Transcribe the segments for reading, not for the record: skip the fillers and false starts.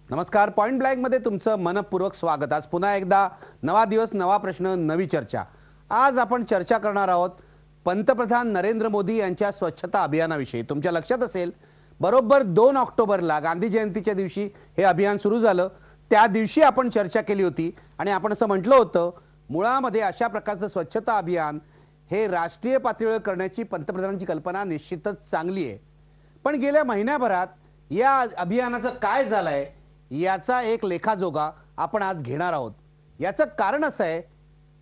नमस्कार. Point blank मध्ये तुमचं मनपूर्वक स्वागत. आज पुन्हा एकदा नवा दिवस, नवा प्रश्न, नवी चर्चा. आज आपण चर्चा करणार आहोत पंतप्रधान नरेंद्र मोदी यांच्या स्वच्छता अभियानाविषयी. तुमच्या लक्षात असेल, बरोबर 2 ऑक्टोबरला गांधी जयंतीच्या दिवशी हे अभियान सुरू झालं. त्या दिवशी आपण चर्चा केली होती आणि आपण असं म्हटलं होतं, मुळामध्ये अशा प्रकारचं स्वच्छता अभियान हे राष्ट्रीय पातळीवर करण्याची पंतप्रधानांची कल्पना निश्चितच चांगली आहे. पण गेल्या महिन्याभरात या अभियानाचं काय झालंय याचा एक लेखाजोगा आपण आज घेणार आहोत. याचं कारण असं आहे,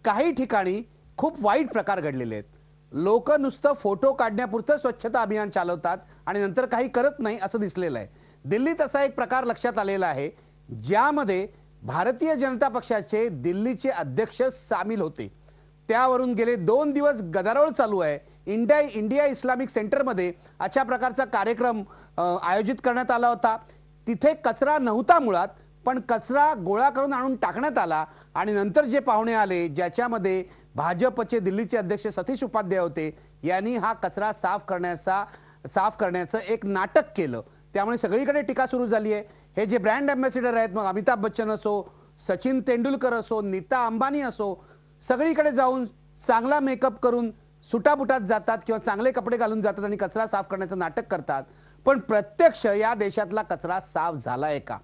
काही ठिकाणी खूप वाईट प्रकार घडलेले आहेत. लोक नुसतं फोटो काढण्यापुरतं स्वच्छता अभियान चालवतात आणि नंतर काही करत नाही असं दिसलेलं आहे. दिल्लीत असा एक प्रकार लक्षात आलेला आहे, ज्यामध्ये भारतीय जनता पक्षाचे दिल्लीचे अध्यक्ष सामील होते. त्यावरून गेले 2 दिवस गदारोळ चालू आहे. इंडिया इस्लामिक सेंटरमध्ये अशा प्रकारचा कार्यक्रम आयोजित करण्यात आला होता. तिथे कचरा नव्हता मुळात, पण कचरा गोळा करून आणून टाकण्यात आला आणि नंतर जे पाहुणे आले, ज्याच्यामध्ये भाजपचे दिल्लीचे अध्यक्ष सतीश उपाध्याय होते, यांनी हा कचरा साफ करण्याचं एक नाटक केलं. त्यामुळे सगळीकडे टीका सुरू झाली आहे. हे जे ब्रँड अँबॅसिडर आहेत, मग अमिताभ बच्चन असो, सचिन तेंडुलकर असो, नीता अंबानी असो, सगळीकडे जाऊन चांगला मेकअप करून सुटाबुटात जातात किंवा चांगले कपडे घालून जातात आणि कचरा साफ करण्याचं नाटक करतात. पण प्रत्यक्ष या देशातला कचरा साफ झालाय का?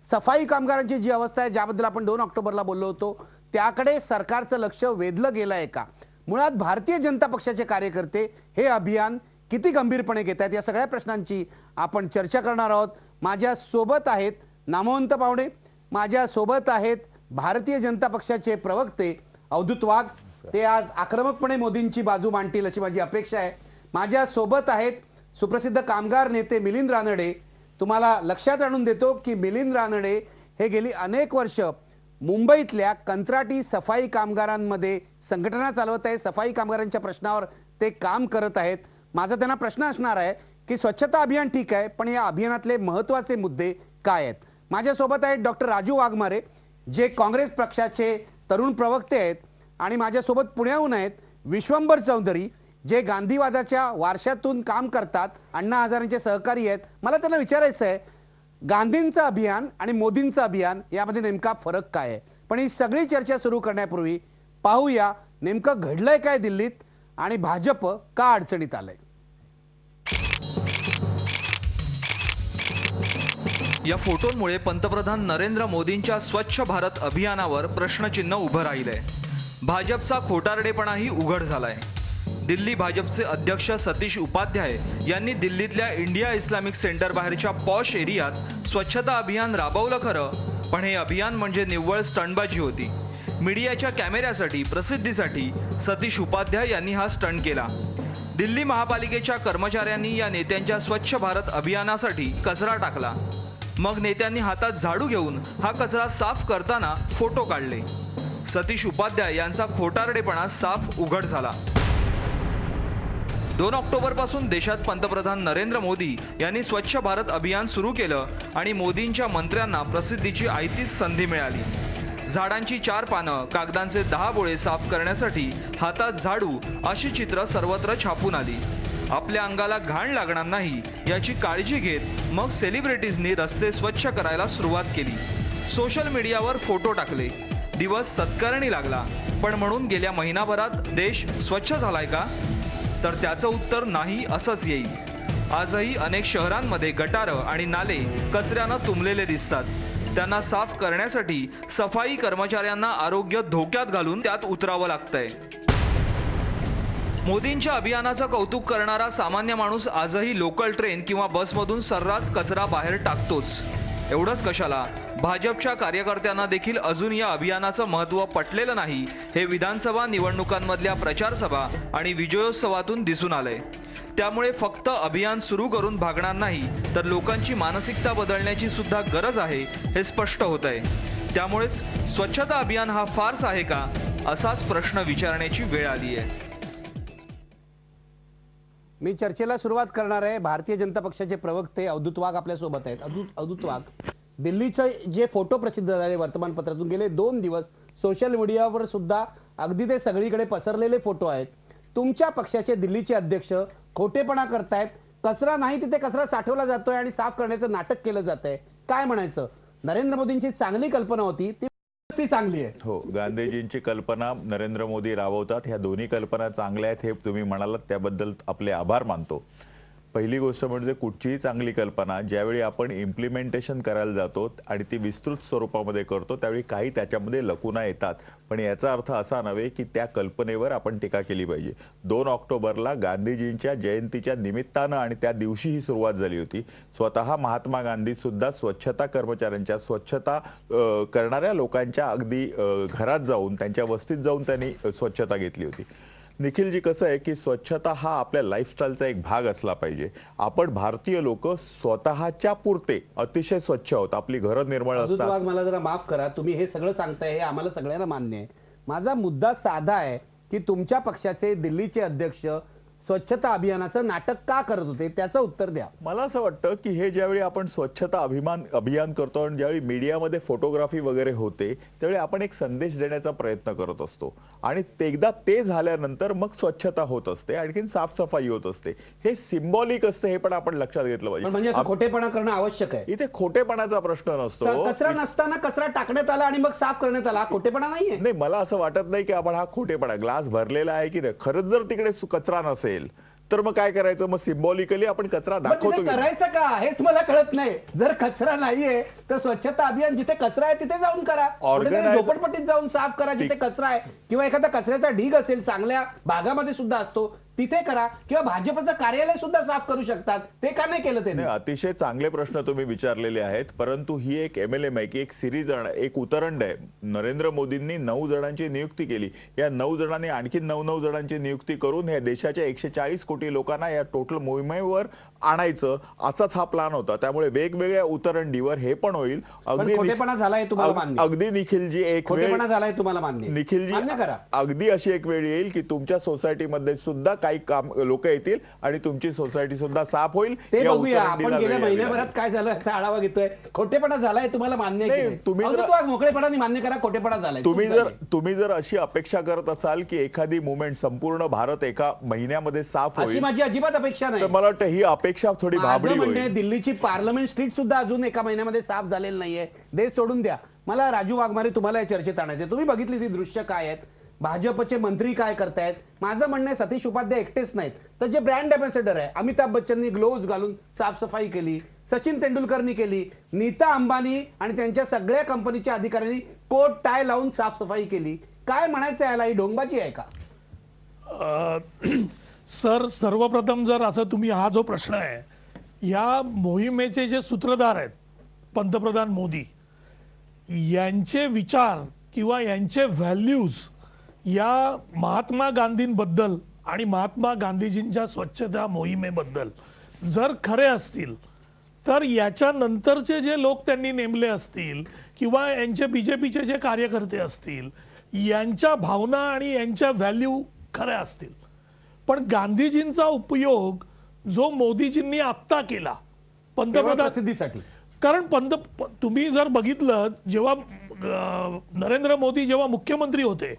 सफाई कामगारांची जी अवस्था आहे, ज्याबद्दल आपण 2 ऑक्टोबरला बोललो होतो, त्याकडे सरकारचं लक्ष वेधलं गेलंय का? मुळात भारतीय जनता पक्षाचे कार्यकर्ते हे अभियान किती गंभीरपणे घेत आहेत, या सगळ्या प्रश्नांची आपण चर्चा करणार आहोत. माझ्या सोबत आहेत नामवंत पाहुणे, माझ्या सोबत आहेत भारतीय जनता पक्षाचे प्रवक्ते अवधूत वाघ. ते आज आक्रमकपणे मोदींची बाजू मांडतील अशी माझी अपेक्षा आहे. माझ्या सोबत आहेत सुप्रसिद्ध कामगार नेते मिलिंद रानडे. तुम्हाला लक्षात आणून देतो की मिलिंद रानडे हे गेली अनेक वर्ष मुंबईतल्या कंत्राटी सफाई कामगारांमध्ये संघटना चालवत आहे. सफाई कामगारांच्या प्रश्नावर ते काम करत आहेत. माझा त्यांना प्रश्न असणार आहे की स्वच्छता अभियान ठीक आहे, पण या अभियानातले महत्त्वाचे मुद्दे काय आहेत? माझ्यासोबत आहेत डॉक्टर राजू वाघमारे, जे काँग्रेस पक्षाचे तरुण प्रवक्ते आहेत, आणि माझ्यासोबत पुण्याहून आहेत विश्वंभर चौधरी, जे गांधीवादाच्या वारशातून काम करतात, अण्णा हजारेंचे सहकारी आहेत. मला त्यांना विचारायचं आहे, गांधींचं अभियान आणि मोदींचं अभियान यामध्ये नेमका फरक काय आहे? पण ही सगळी चर्चा सुरू करण्यापूर्वी पाहूया नेमकं घडलंय काय दिल्लीत आणि भाजप का अडचणीत आलंय. या फोटोंमुळे पंतप्रधान नरेंद्र मोदींच्या स्वच्छ भारत अभियानावर प्रश्नचिन्ह उभं राहिलंय. भाजपचा खोटारडेपणाही उघड झालाय. दिल्ली भाजपचे अध्यक्ष सतीश उपाध्याय यांनी दिल्लीतल्या इंडिया इस्लामिक सेंटर बाहेरच्या पॉश एरियात स्वच्छता अभियान राबवलं खरं, पण हे अभियान म्हणजे निव्वळ स्टंटबाजी होती. मीडियाच्या कॅमेऱ्यासाठी, प्रसिद्धीसाठी सतीश उपाध्याय यांनी हा स्टंट केला. दिल्ली महापालिकेच्या कर्मचाऱ्यांनी या नेत्यांच्या स्वच्छ भारत अभियानासाठी कचरा टाकला. मग नेत्यांनी हातात झाडू घेऊन हा कचरा साफ करताना फोटो काढले. सतीश उपाध्याय यांचा खोटारडेपणा साफ उघड झाला. 2 ऑक्टोबर पासून देशात पंतप्रधान नरेंद्र मोदी यांनी स्वच्छ भारत अभियान सुरू केलं आणि मोदींच्या मंत्र्यांना प्रसिद्धीची आयतीच संधी मिळाली. झाडांची 4 पानं, कागदांचे 10 बोळे साफ करण्यासाठी हातात झाडू अशी चित्र सर्वत्र छापून आली. आपल्या अंगाला घाण लागणार नाही याची काळजी घेत मग सेलिब्रिटीजनी रस्ते स्वच्छ करायला सुरुवात केली. सोशल मीडियावर फोटो टाकले. दिवस सत्कारणी लागला. पण म्हणून गेल्या महिनाभरात देश स्वच्छ झालाय का? तर त्याचं उत्तर नाही असंच येईल. आजही अनेक शहरांमध्ये गटारं आणि नाले कचऱ्यानं तुंबलेले दिसतात. त्यांना साफ करण्यासाठी सफाई कर्मचाऱ्यांना आरोग्य धोक्यात घालून त्यात उतरावं लागतंय. मोदींच्या अभियानाचं कौतुक करणारा सामान्य माणूस आजही लोकल ट्रेन किंवा बसमधून सर्रास कचरा बाहेर टाकतोच. एवढंच कशाला, भाजपच्या कार्यकर्त्यांना देखील अजून या अभियानाचं महत्त्व पटलेलं नाही, हे विधानसभा निवडणुकांमधल्या प्रचार सभा आणि विजयोत्सवातून दिसून आलंय. त्यामुळे फक्त अभियान सुरू करून भागणार नाही, तर लोकांची मानसिकता बदलण्याची सुद्धा गरज आहे हे स्पष्ट होतंय. त्यामुळेच स्वच्छता अभियान हा फार्स आहे का, असाच प्रश्न विचारण्याची वेळ आली आहे. मी चर्चेला सुरुवात करणार आहे. भारतीय जनता पक्षाचे प्रवक्ते अवधूत वाघ आपल्या सोबत आहेत. अवधूत वाघ, दिल्लीचे जे फोटो प्रसिद्ध झाले वर्तमानपत्रातून, गेले 2 दिवस सोशल मीडियावर सुद्धा अगदी ते सगळीकडे पसरलेले फोटो आहेत. तुमच्या पक्षाचे दिल्लीचे अध्यक्ष खोटेपणा करतायत. कचरा नाही तिथे कचरा साठवला जातोय आणि साफ करण्याचं नाटक केलं जातंय. काय म्हणायचं? नरेंद्र मोदींची चांगली कल्पना होती ती चांगली आहे. हो, गांधीजींची कल्पना नरेंद्र मोदी राबवतात. ह्या दोन्ही कल्पना चांगल्या आहेत हे तुम्ही म्हणालात, त्याबद्दल आपले आभार मानतो. पहिली गोष्ट म्हणजे कुठचीही चांगली कल्पना ज्यावेळी आपण इम्प्लिमेंटेशन करायला जातो आणि ती विस्तृत स्वरूपामध्ये करतो त्यावेळी काही त्याच्यामध्ये लकुना येतात, पण याचा अर्थ असा नव्हे की त्या कल्पनेवर आपण टीका केली पाहिजे. 2 ऑक्टोबरला गांधीजींच्या जयंतीच्या निमित्तानं आणि त्या दिवशी ही सुरुवात झाली होती. स्वतः महात्मा गांधी सुद्धा स्वच्छता कर्मचाऱ्यांच्या, स्वच्छता करणाऱ्या लोकांच्या अगदी घरात जाऊन, त्यांच्या वस्तीत जाऊन त्यांनी स्वच्छता घेतली होती. निखिलजी, कसं आहे की स्वच्छता हा आपल्या लाईफस्टाईलचा एक भाग असला पाहिजे. आपण भारतीय लोक स्वतःच्या पुरते अतिशय स्वच्छ आहोत. आपली घरं निर्मळ अजून असतात. वाघ, मला जरा माफ करा, तुम्ही हे सगळं सांगताय हे आम्हाला सगळ्यांना मान्य आहे. माझा मुद्दा साधा आहे की तुमच्या पक्षाचे दिल्लीचे अध्यक्ष स्वच्छता अभियानाचं नाटक का करत होते त्याचं उत्तर द्या. मला असं वाटतं की हे ज्यावेळी आपण स्वच्छता अभियान करतो आणि ज्यावेळी मीडियामध्ये फोटोग्राफी वगैरे होते त्यावेळी आपण एक संदेश देण्याचा प्रयत्न करत असतो आणि एकदा ते झाल्यानंतर मग स्वच्छता होत असते, आणखीन साफसफाई होत असते. हे सिम्बॉलिक असतं, हे पण आपण लक्षात घेतलं पण म्हणजे पाहिजे. आता खोटेपणा करणं आवश्यक आहे. इथे खोटेपणाचा प्रश्न नसतो. कचरा नसताना कचरा टाकण्यात आला आणि मग साफ करण्यात आला, खोटेपणा नाहीये. नाही, मला असं वाटत नाही की आपण हा खोटेपणा, ग्लास भरलेला आहे की नाही, खरंच जर तिकडे कचरा नसेल तर मग काय करायचं? मग सिम्बॉलिकली आपण कचरा दाखवतो. करायचं का हेच मला कळत नाही. जर कचरा नाहीये तर स्वच्छता अभियान जिथे कचरा आहे तिथे जाऊन करा, झोपडपट्टीत जाऊन साफ करा जिथे कचरा आहे, किंवा एखादा कचऱ्याचा ढीग असेल चांगल्या भागामध्ये सुद्धा असतो तिथे करा, किंवा भाजपचं कार्यालय सुद्धा साफ करू शकतात. ते का नाही केलं? ते अतिशय चांगले प्रश्न तुम्ही विचारलेले आहेत, परंतु ही एक MLM आहे की एक सिरीज, एक उतरंड आहे. नरेंद्र मोदींनी 9 जणांची नियुक्ती केली. या 9 जणांनी आणखी 9 जणांची नियुक्ती करून या देशाच्या 140 कोटी लोकांना या टोटल मोहिमेवर आणायचं, असाच हा प्लॅन होता. त्यामुळे वेगवेगळ्या उतरंडीवर हे पण होईल. खोटेपणा झालाय तुम्हाला मान्य? अगदी निखिलजी, एक खोटेपणा झालाय तुम्हाला मान्य? निखिलजी, मान्य करा. अगदी अशी एक वेळ येईल की तुमच्या सोसायटीमध्ये सुद्धा काही काम लोक येतील आणि तुमची सोसायटी सुद्धा साफ होईल. ते बघूया. आपण गेल्या महिन्याभरात काय झालं याचा आढावा घेतोय. खोटेपणा झालाय तुम्हाला मान्य आहे? तुम्ही मोकळेपणाने मान्य करा खोटेपणा झालाय. तुम्ही जर अशी अपेक्षा करत असाल की एखादी मुवमेंट संपूर्ण भारत एका महिन्यामध्ये साफ होईल, अशी माझी अजिबात अपेक्षा नाही. तर मला वाटतं ही अपेक्षा थोडी भाबडी होईल. दिल्लीची पार्लमेंट स्ट्रीट सुद्धा अजून एका महिन्यामध्ये साफ झालेली नाहीये. देश सोडून द्या. मला राजू वाघमारे तुम्हाला या चर्चेत आणायचे. तुम्ही बघितली ती दृश्य काय आहेत, भाजपचे मंत्री काय करतायत. माझं म्हणणं आहे सतीश उपाध्याय एकटेच नाहीत, तर जे ब्रँड अँबॅसेडर आहे, अमिताभ बच्चननी ग्लोव्ज घालून साफसफाई केली, सचिन तेंडुलकरनी केली, नीता अंबानी आणि त्यांच्या सगळ्या कंपनीच्या अधिकाऱ्यांनी कोट टाय लावून साफसफाई केली. काय म्हणायचं याला, ही ढोंगबाजी आहे का? सर, सर्वप्रथम जर असं तुम्ही हा जो प्रश्न आहे, या मोहिमेचे जे सूत्रधार आहेत पंतप्रधान मोदी, यांचे विचार किंवा यांचे व्हॅल्यूज या महात्मा गांधींबद्दल आणि महात्मा गांधीजींच्या स्वच्छता मोहिमेबद्दल जर खरे असतील तर याच्यानंतरचे जे लोक त्यांनी नेमले असतील किंवा यांचे बीजेपीचे जे कार्यकर्ते असतील यांच्या भावना आणि यांच्या व्हॅल्यू खऱ्या असतील. पण गांधीजींचा उपयोग जो मोदीजींनी आत्ता केला पंतप्रधान प्रसिद्धीसाठी, कारण तुम्ही जर बघितलं, जेव्हा नरेंद्र मोदी जेव्हा मुख्यमंत्री होते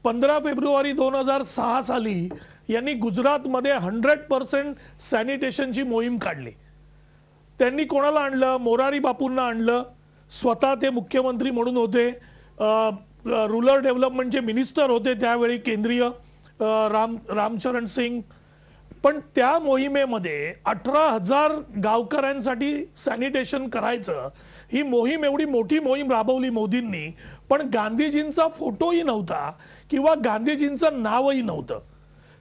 15 फेब्रुवारी 2006 साली यांनी गुजरातमध्ये 100% सॅनिटेशनची मोहीम काढली. त्यांनी कोणाला आणलं? मोरारी बापूंना आणलं. स्वतः ते मुख्यमंत्री म्हणून होते. रुरल डेव्हलपमेंटचे मिनिस्टर होते त्यावेळी केंद्रीय, रामचरण सिंग. पण त्या मोहिमेमध्ये 18,000 गावकऱ्यांसाठी सॅनिटेशन करायचं, ही मोहीम, एवढी मोठी मोहीम राबवली मोदींनी, पण गांधीजींचा फोटोही नव्हता किंवा गांधीजींचं नावही नव्हतं.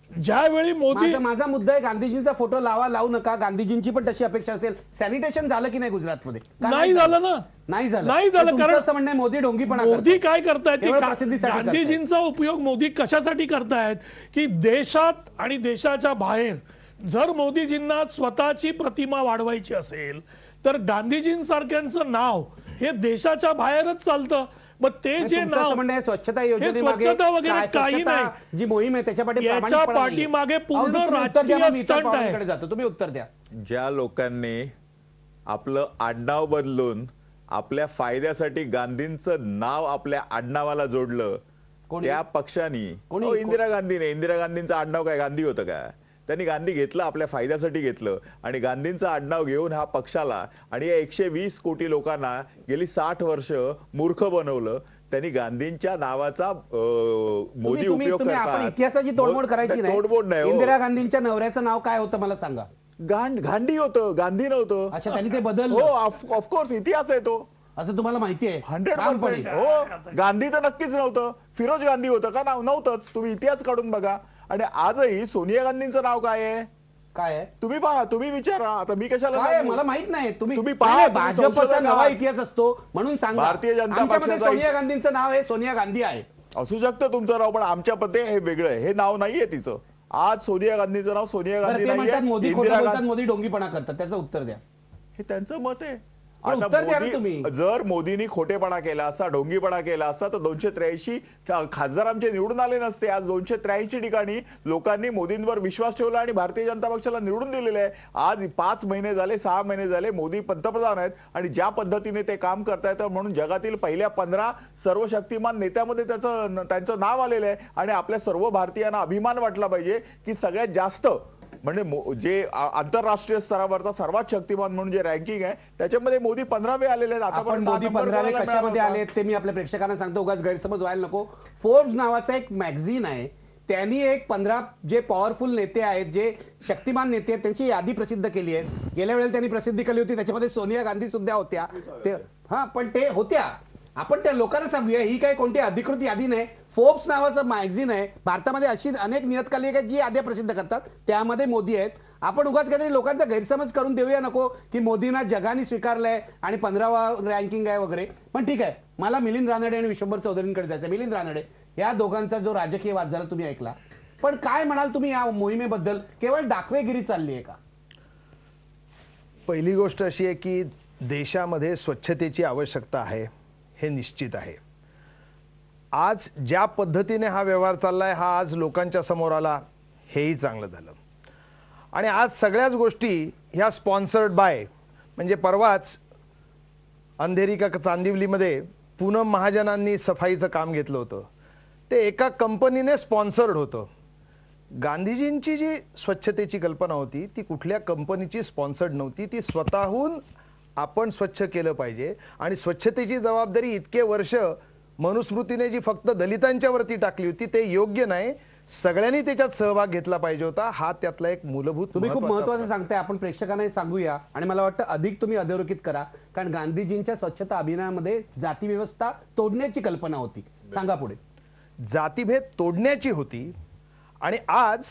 ज्यावेळी मोदी, माझा मुद्दा आहे, गांधीजींचा फोटो लावू नका. गांधीजींची पण तशी अपेक्षा असेल. सॅनिटेशन झालं की नाही गुजरातमध्ये? नाही झालं ना. नाही झालं. कारण असं म्हणणं मोदी ढोंगीपणा मोदी काय करतायत, प्रसिद्धीसाठी गांधीजींचा उपयोग मोदी कशासाठी करतायत की देशात आणि देशाच्या बाहेर जर मोदीजींना स्वतःची प्रतिमा वाढवायची असेल तर गांधीजींसारख्यांचं नाव हे देशाच्या बाहेरच चालतं. मग ते जे नाव म्हणजे स्वच्छता योजनेमागे, स्वच्छता वगैरे काही नाही, जी मोहीम आहे त्याच्या पाठीमागे पूर्ण राजकीय स्टंट आहे. जातो. तुम्ही उत्तर द्या. ज्या लोकांनी आपलं आडनाव बदलून आपल्या फायद्यासाठी गांधींचं नाव आपल्या आडनावाला जोडलं, त्या पक्षांनी, इंदिरा गांधीने, इंदिरा गांधींचं आडनाव काय गांधी होतं का? त्यांनी गांधी घेतलं, आपल्या फायद्यासाठी घेतलं आणि गांधींचं आडनाव घेऊन हा पक्षाला आणि या 120 कोटी लोकांना गेली 60 वर्ष मूर्ख बनवलं. त्यांनी गांधींच्या नावाचा मोदी उपयोग आपण करतात. इतिहासाची तोडमोड करायची तोडमोड नाही नाही. हो. इंदिरा गांधींच्या नवऱ्याचं नाव काय होतं मला सांगा. गांधी होतं, गांधी नव्हतं. अच्छा, त्यांनी ते हो, बदललं. ऑफकोर्स इतिहास आहे तो. असं तुम्हाला माहिती आहे? 100%. हो, गांधी तर नक्कीच नव्हतं. फिरोज गांधी होतं का? नव्हतंच. तुम्ही इतिहास काढून बघा. आणि आजही सोनिया गांधींचं नाव काय आहे? काय आहे? तुम्ही पहा, तुम्ही विचारा. आता मी कशाला काय आहे? सांगू? मला माहित नाही. तुम्ही पहा, नाही, तुम्ही भाजपचा संशोधक नवा आहात. इतिहास असतो म्हणून सांगा. भारतीय जनता आमच्यामध्ये पक्षाचा सोनिया गांधींचं नाव आहे सोनिया गांधी आहे. असू शकतं तुमचं नाव, पण आमच्यामध्ये हे वेगळं आहे. हे नाव नाहीये तिचं. आज सोनिया गांधीचं नाव सोनिया बरं, गांधी ते म्हणतात नाहीये, मोदी इंदिरा खोटं बोलतात, गांधी. मोदी डोंगीपणा करतात. त्याचं उत्तर द्या. हे त्यांचं मत आहे. पण आता उत्तर द्या ना तुम्ही. जर मोदींनी खोटेपणा केला असता, ढोंगीपणा केला असता तर 283 खासदार आमचे निवडून आले नसते. आज 283 ठिकाणी लोकांनी मोदींवर विश्वास ठेवला आणि भारतीय जनता पक्षाला निवडून दिलेले आहे. आज 5 महिने झाले, 6 महिने झाले मोदी पंतप्रधान आहेत आणि ज्या पद्धतीने ते काम करतायत म्हणून जगातील पहिल्या 15 सर्व शक्तिमान नेत्यामध्ये त्यांचं नाव आलेलं आहे. आणि आपल्या सर्व भारतीयांना अभिमान वाटला पाहिजे की सगळ्यात जास्त म्हणजे जे आंतरराष्ट्रीय स्तरावरचा सर्वात शक्तिमान म्हणून जे रँकिंग आहे त्याच्यामध्ये मोदी 15वे आलेले आहेत. आपण आतापर्यंत मोदी 15वे कशामध्ये आले ते मी आपल्या प्रेक्षकांना सांगतो, उगाच गैरसमज व्हायला नको. फोर्ब्स नावाचा एक मॅगझिन आहे, त्यांनी एक 15 जे पॉवरफुल नेते आहेत, जे शक्तिमान नेते आहेत त्यांची यादी प्रसिद्ध केली आहे. गेल्या वेळेला त्यांनी प्रसिद्धी केली होती, त्याच्यामध्ये सोनिया गांधी सुद्धा होत्या. ते पण ते होत्या. आपण त्या लोकांना सांगूया, ही काय कोणती अधिकृत यादी नाही. फोर्ब्स नावाचं मॅगझिन आहे. भारतामध्ये अशी अनेक नियतकालिक आहेत जी याद्या प्रसिद्ध करतात, त्यामध्ये मोदी आहेत. आपण उगाच काहीतरी लोकांचा गैरसमज करून देऊया नको की मोदींना जगाने स्वीकारलंय आणि 15वा रँकिंग आहे वगैरे. पण ठीक आहे, मला मिलिंद रानडे आणि विश्वंभर चौधरींकडे जायचं. मिलिंद रानडे, या दोघांचा जो राजकीय वाद झाला तुम्ही ऐकला, पण काय म्हणाल तुम्ही या मोहिमेबद्दल? केवळ दाखवेगिरी चालली आहे का? पहिली गोष्ट अशी आहे की देशामध्ये स्वच्छतेची आवश्यकता आहे, हे निश्चित आहे. आज ज्या पद्धतीने हा व्यवहार चाललाय हा आज लोकांच्या समोर आला, हेही चांगलं झालं. आणि आज सगळ्याच गोष्टी ह्या स्पॉन्सर्ड बाय, म्हणजे परवाच अंधेरी का चांदिवलीमध्ये पूनम महाजनांनी सफाईचं काम घेतलं होतं. ते एका कंपनीने स्पॉन्सर्ड होतं. गांधीजींची जी स्वच्छतेची कल्पना होती ती कुठल्या कंपनीची स्पॉन्सर्ड नव्हती. ती स्वतःहून आपण स्वच्छ केलं पाहिजे. आणि स्वच्छतेची जबाबदारी इतके वर्ष मनुस्मृतीने जी फक्त दलितांच्या वरती टाकली होती ते योग्य नाही. सगळ्यांनी त्याच्यात सहभाग घेतला पाहिजे होता. हा त्यातला एक मूलभूत तुम्ही खूप महत्वाचं सांगताय. आपण प्रेक्षकांना सांगूया आणि मला वाटतं अधिक तुम्ही अधोरेखित करा, कारण गांधीजींच्या स्वच्छता अभियानामध्ये जाती व्यवस्था तोडण्याची कल्पना होती. सांगा पुढे. जातीभेद तोडण्याची होती आणि आज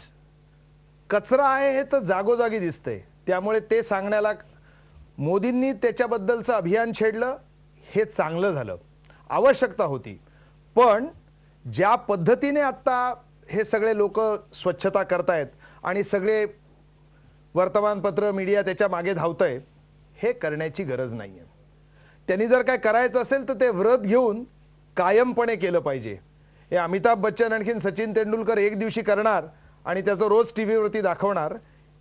कचरा आहे हे तर जागोजागी दिसतंय. त्यामुळे ते सांगण्याला मोदींनी त्याच्याबद्दलचं अभियान छेडलं, हे चांगलं झालं. आवश्यकता होती. पण ज्या पद्धतीने आता हे सगळे लोक स्वच्छता करतायत आणि सगळे वर्तमानपत्र मीडिया त्याच्या मागे धावतंय, हे करण्याची गरज नाहीये. त्यांनी जर काय करायचं असेल तर ते व्रत घेऊन कायमपणे केलं पाहिजे. हे अमिताभ बच्चन आणखीन सचिन तेंडुलकर एक दिवशी करणार आणि त्याचं रोज टीव्हीवरती दाखवणार,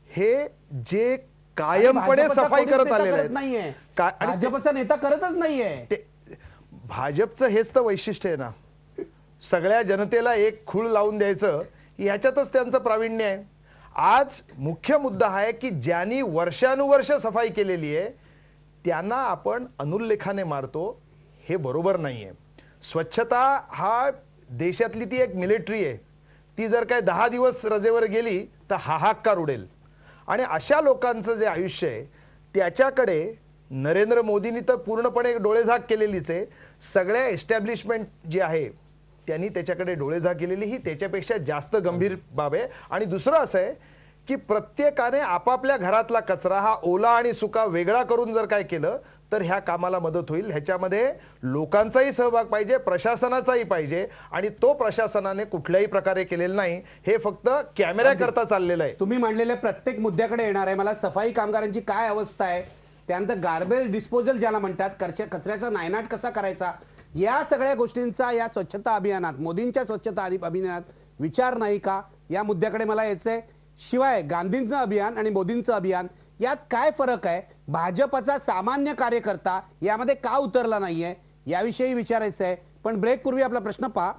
हे जे कायमपणे सफाई करत आलेले आहेत. भाजपचा नेता करतच नाहीये. ते भाजपचं हेच तर वैशिष्ट्य आहे ना, सगळ्या जनतेला एक खूळ लावून द्यायचं, ह्याच्यातच त्यांचं प्रावीण्य आहे. आज मुख्य मुद्दा आहे की ज्यांनी वर्षानुवर्ष सफाई केलेली आहे त्यांना आपण अनुल्लेखाने मारतो, हे बरोबर नाहीये. स्वच्छता हा देशातली ती एक मिलिटरी आहे. ती जर काय 10 दिवस रजेवर गेली तर हाहाकार उडेल. आणि अशा लोकांचं जे आयुष्य आहे त्याच्याकडे नरेंद्र मोदींनी तर पूर्णपणे डोळेझाक केलेलीच आहे. सगळ्या एस्टॅब्लिशमेंट जी आहे त्यांनी त्याच्याकडे डोळेझाक केलेली, ही त्याच्यापेक्षा जास्त गंभीर बाब आहे. आणि दुसरं असं आहे की प्रत्येकाने आपापल्या घरातला कचरा हा ओला आणि सुका वेगळा करून जर काय केलं तर ह्या कामाला मदत होईल. ह्याच्यामध्ये लोकांचाही सहभाग पाहिजे, प्रशासनाचाही पाहिजे. आणि तो प्रशासनाने कुठल्याही प्रकारे केलेला नाही, हे फक्त कॅमेरा करता चाललेलं आहे. तुम्ही मांडलेल्या प्रत्येक मुद्द्याकडे येणार आहे. मला सफाई कामगारांची काय अवस्था आहे, त्यानंतर गार्बेज डिस्पोजल ज्याला म्हणतात, कचऱ्याचा नायनाट कसा करायचा, या सगळ्या गोष्टींचा या स्वच्छता अभियानात, मोदींच्या स्वच्छता अभियानात विचार नाही का, या मुद्द्याकडे मला यायचंय. शिवाय गांधींचं अभियान आणि मोदींचं अभियान यात काय फरक आहे, भाजपचा सामान्य कार्यकर्ता यामध्ये का उतरला नाहीये, याविषयी विचारायचं आहे. पण ब्रेक पूर्वी आपला प्रश्न पहा,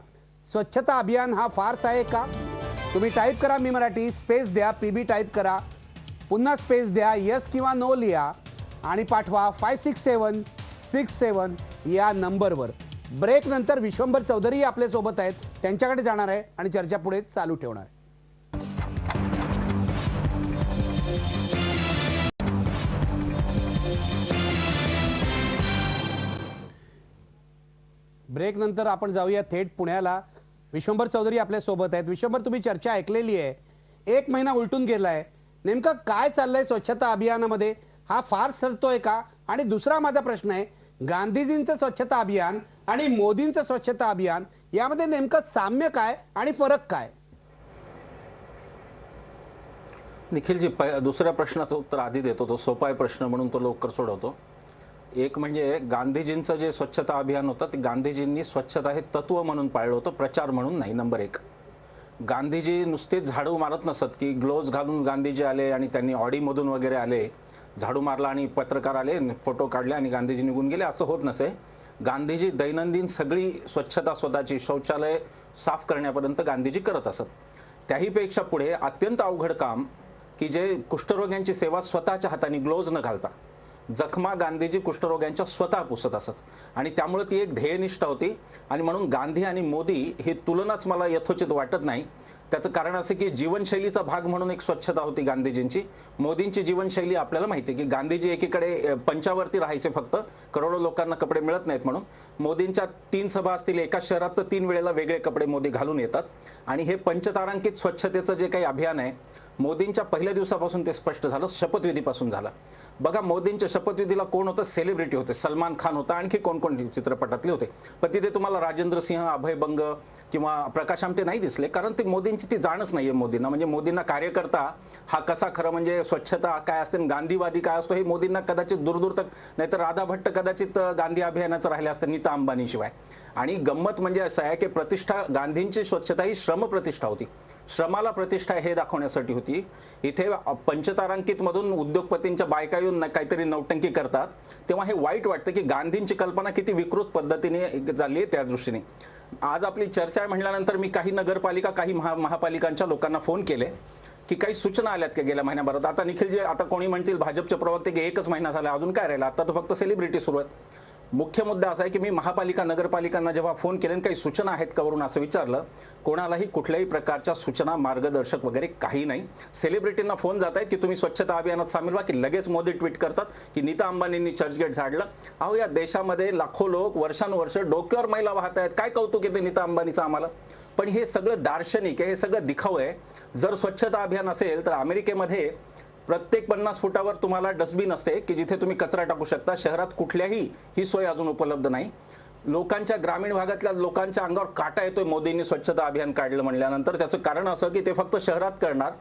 स्वच्छता अभियान हा फार्स आहे का? तुम्ही टाईप करा मी मराठी, स्पेस द्या, पीबी टाईप करा, पुन्हा स्पेस द्या, येस किंवा नो लिहा आणि पाठवा 56767 या नंबरवर. ब्रेक नंतर विश्वंभर चौधरी आपल्या सोबत आहेत, त्यांच्याकडे जाणार आहे आणि चर्चा पुढे चालू ठेवणार आहे. ब्रेक नंतर आपण जाऊया थेट पुण्याला. विश्वंभर चौधरी आपल्या सोबत आहेत. विश्वंभर, तुम्ही चर्चा ऐकलेली आहे, 1 महिना उलटून गेलाय, नेमकं काय चाललंय स्वच्छता अभियानामध्ये? हा फार ठरतोय का? आणि दुसरा माझा प्रश्न आहे, गांधीजींचं स्वच्छता अभियान आणि मोदींचं स्वच्छता अभियान यामध्ये नेमकं साम्य काय आणि फरक काय? निखिलजी, दुसऱ्या प्रश्नाचं उत्तर आधी देतो, तो सोपा आहे प्रश्न म्हणून तो लवकर सोडवतो. एक म्हणजे गांधीजींचं जे स्वच्छता अभियान होतं ते गांधीजींनी स्वच्छता हे तत्व म्हणून पाळलं होतं, प्रचार म्हणून नाही. नंबर 1, गांधीजी नुसतेच झाडू मारत नसत की ग्लोव्ज घालून गांधीजी आले आणि त्यांनी ऑडीमधून वगैरे आले, झाडू मारला आणि पत्रकार आले, फोटो काढले आणि गांधीजी निघून गेले, असं होत नसे. गांधीजी दैनंदिन सगळी स्वच्छता, स्वतःची शौचालय साफ करण्यापर्यंत गांधीजी करत असत. त्याहीपेक्षा पुढे अत्यंत अवघड काम की जे कुष्ठरोग्यांची सेवा स्वतःच्या हाताने ग्लोव्ज न घालता जखमा गांधीजी कुष्ठरोग्यांच्या स्वतः पुसत असत आणि त्यामुळे ती एक ध्येयनिष्ठा होती. आणि म्हणून गांधी आणि मोदी ही तुलनाच मला यथोचित वाटत नाही. त्याचं कारण असं की जीवनशैलीचा भाग म्हणून एक स्वच्छता होती गांधीजींची. मोदींची जीवनशैली आपल्याला माहिती आहे की गांधीजी एकीकडे पंचावरती राहायचे, फक्त करोडो लोकांना कपडे मिळत नाहीत म्हणून. मोदींच्या 3 सभा असतील, एका शहरात तर 3 वेळेला वेगळे कपडे मोदी घालून येतात. आणि हे पंचतारांकित स्वच्छतेचं जे काही अभियान आहे, मोदींच्या पहिल्या दिवसापासून ते स्पष्ट झालं, शपथविधीपासून झालं. बघा, मोदींच्या शपथविधीला कोण होतं? सेलिब्रिटी होते. सलमान खान होता, आणखी कोण कोण चित्रपटातले होते, पण तिथे तुम्हाला राजेंद्र सिंह, अभय बंग किंवा प्रकाश आमटे नाही दिसले, कारण ते मोदींची ती जाणच नाहीये मोदींना. म्हणजे मोदींना कार्यकर्ता हा कसा खरं म्हणजे स्वच्छता काय असते, गांधीवादी काय असतो, हे मोदींना कदाचित दूर तक, नाहीतर राधा भट्ट कदाचित गांधी अभियानाचं राहिले असतं नीता अंबानी शिवाय. आणि गंमत म्हणजे असं आहे की प्रतिष्ठा, गांधींची स्वच्छता ही श्रम प्रतिष्ठा होती. श्रमाला प्रतिष्ठा हे दाखवण्यासाठी होती. इथे पंचतारांकित मधून उद्योगपतींच्या बायका येऊन काहीतरी नौटंकी करतात, तेव्हा हे वाईट वाटतं की गांधींची कल्पना किती विकृत पद्धतीने झाली आहे. त्या दृष्टीने आज आपली चर्चा आहे म्हटल्यानंतर मी काही नगरपालिका, काही महापालिकांच्या लोकांना फोन केले की काही सूचना आल्यात का गेल्या महिन्याभरात. आता निखिलजी, आता कोणी म्हणतील भाजपचे प्रवक्ते की 1च महिना झाला, अजून काय राहिला, आता तर फक्त सेलिब्रिटी सुरू आहेत. मुख्य मुद्दा असा आहे की मी महापालिका, नगरपालिकांना जेव्हा फोन केले, काही सूचना आहेत का वरून असं विचारलं, कोणालाही कुठल्याही प्रकारच्या सूचना, मार्गदर्शक वगैरे काही नाही. सेलिब्रिटींना फोन जात आहेत की तुम्ही स्वच्छता अभियानात सामील व्हा, की लगेच मोदी ट्विट करतात की नीता अंबानींनी चर्चगेट झाडलं. अहो, या देशामध्ये लाखो लोक वर्षानुवर्ष डोक्यावर मैला वाहत आहेत, काय कौतुक येते नीता अंबानीचं आम्हाला. पण हे सगळं दार्शनिक आहे, हे सगळं दिखाऊ आहे. जर स्वच्छता अभियान असेल तर अमेरिकेमध्ये प्रत्येक 50 फुटावर तुम्हाला डस्टबिन असते की जिथे तुम्ही कचरा टाकू शकता. शहरात कुठल्याही ही सोय अजून उपलब्ध नाही. लोकांच्या, ग्रामीण भागातल्या लोकांच्या अंगावर काटा येतोय मोदींनी स्वच्छता अभियान काढलं म्हणल्यानंतर. त्याचं कारण असं की ते फक्त शहरात करणार,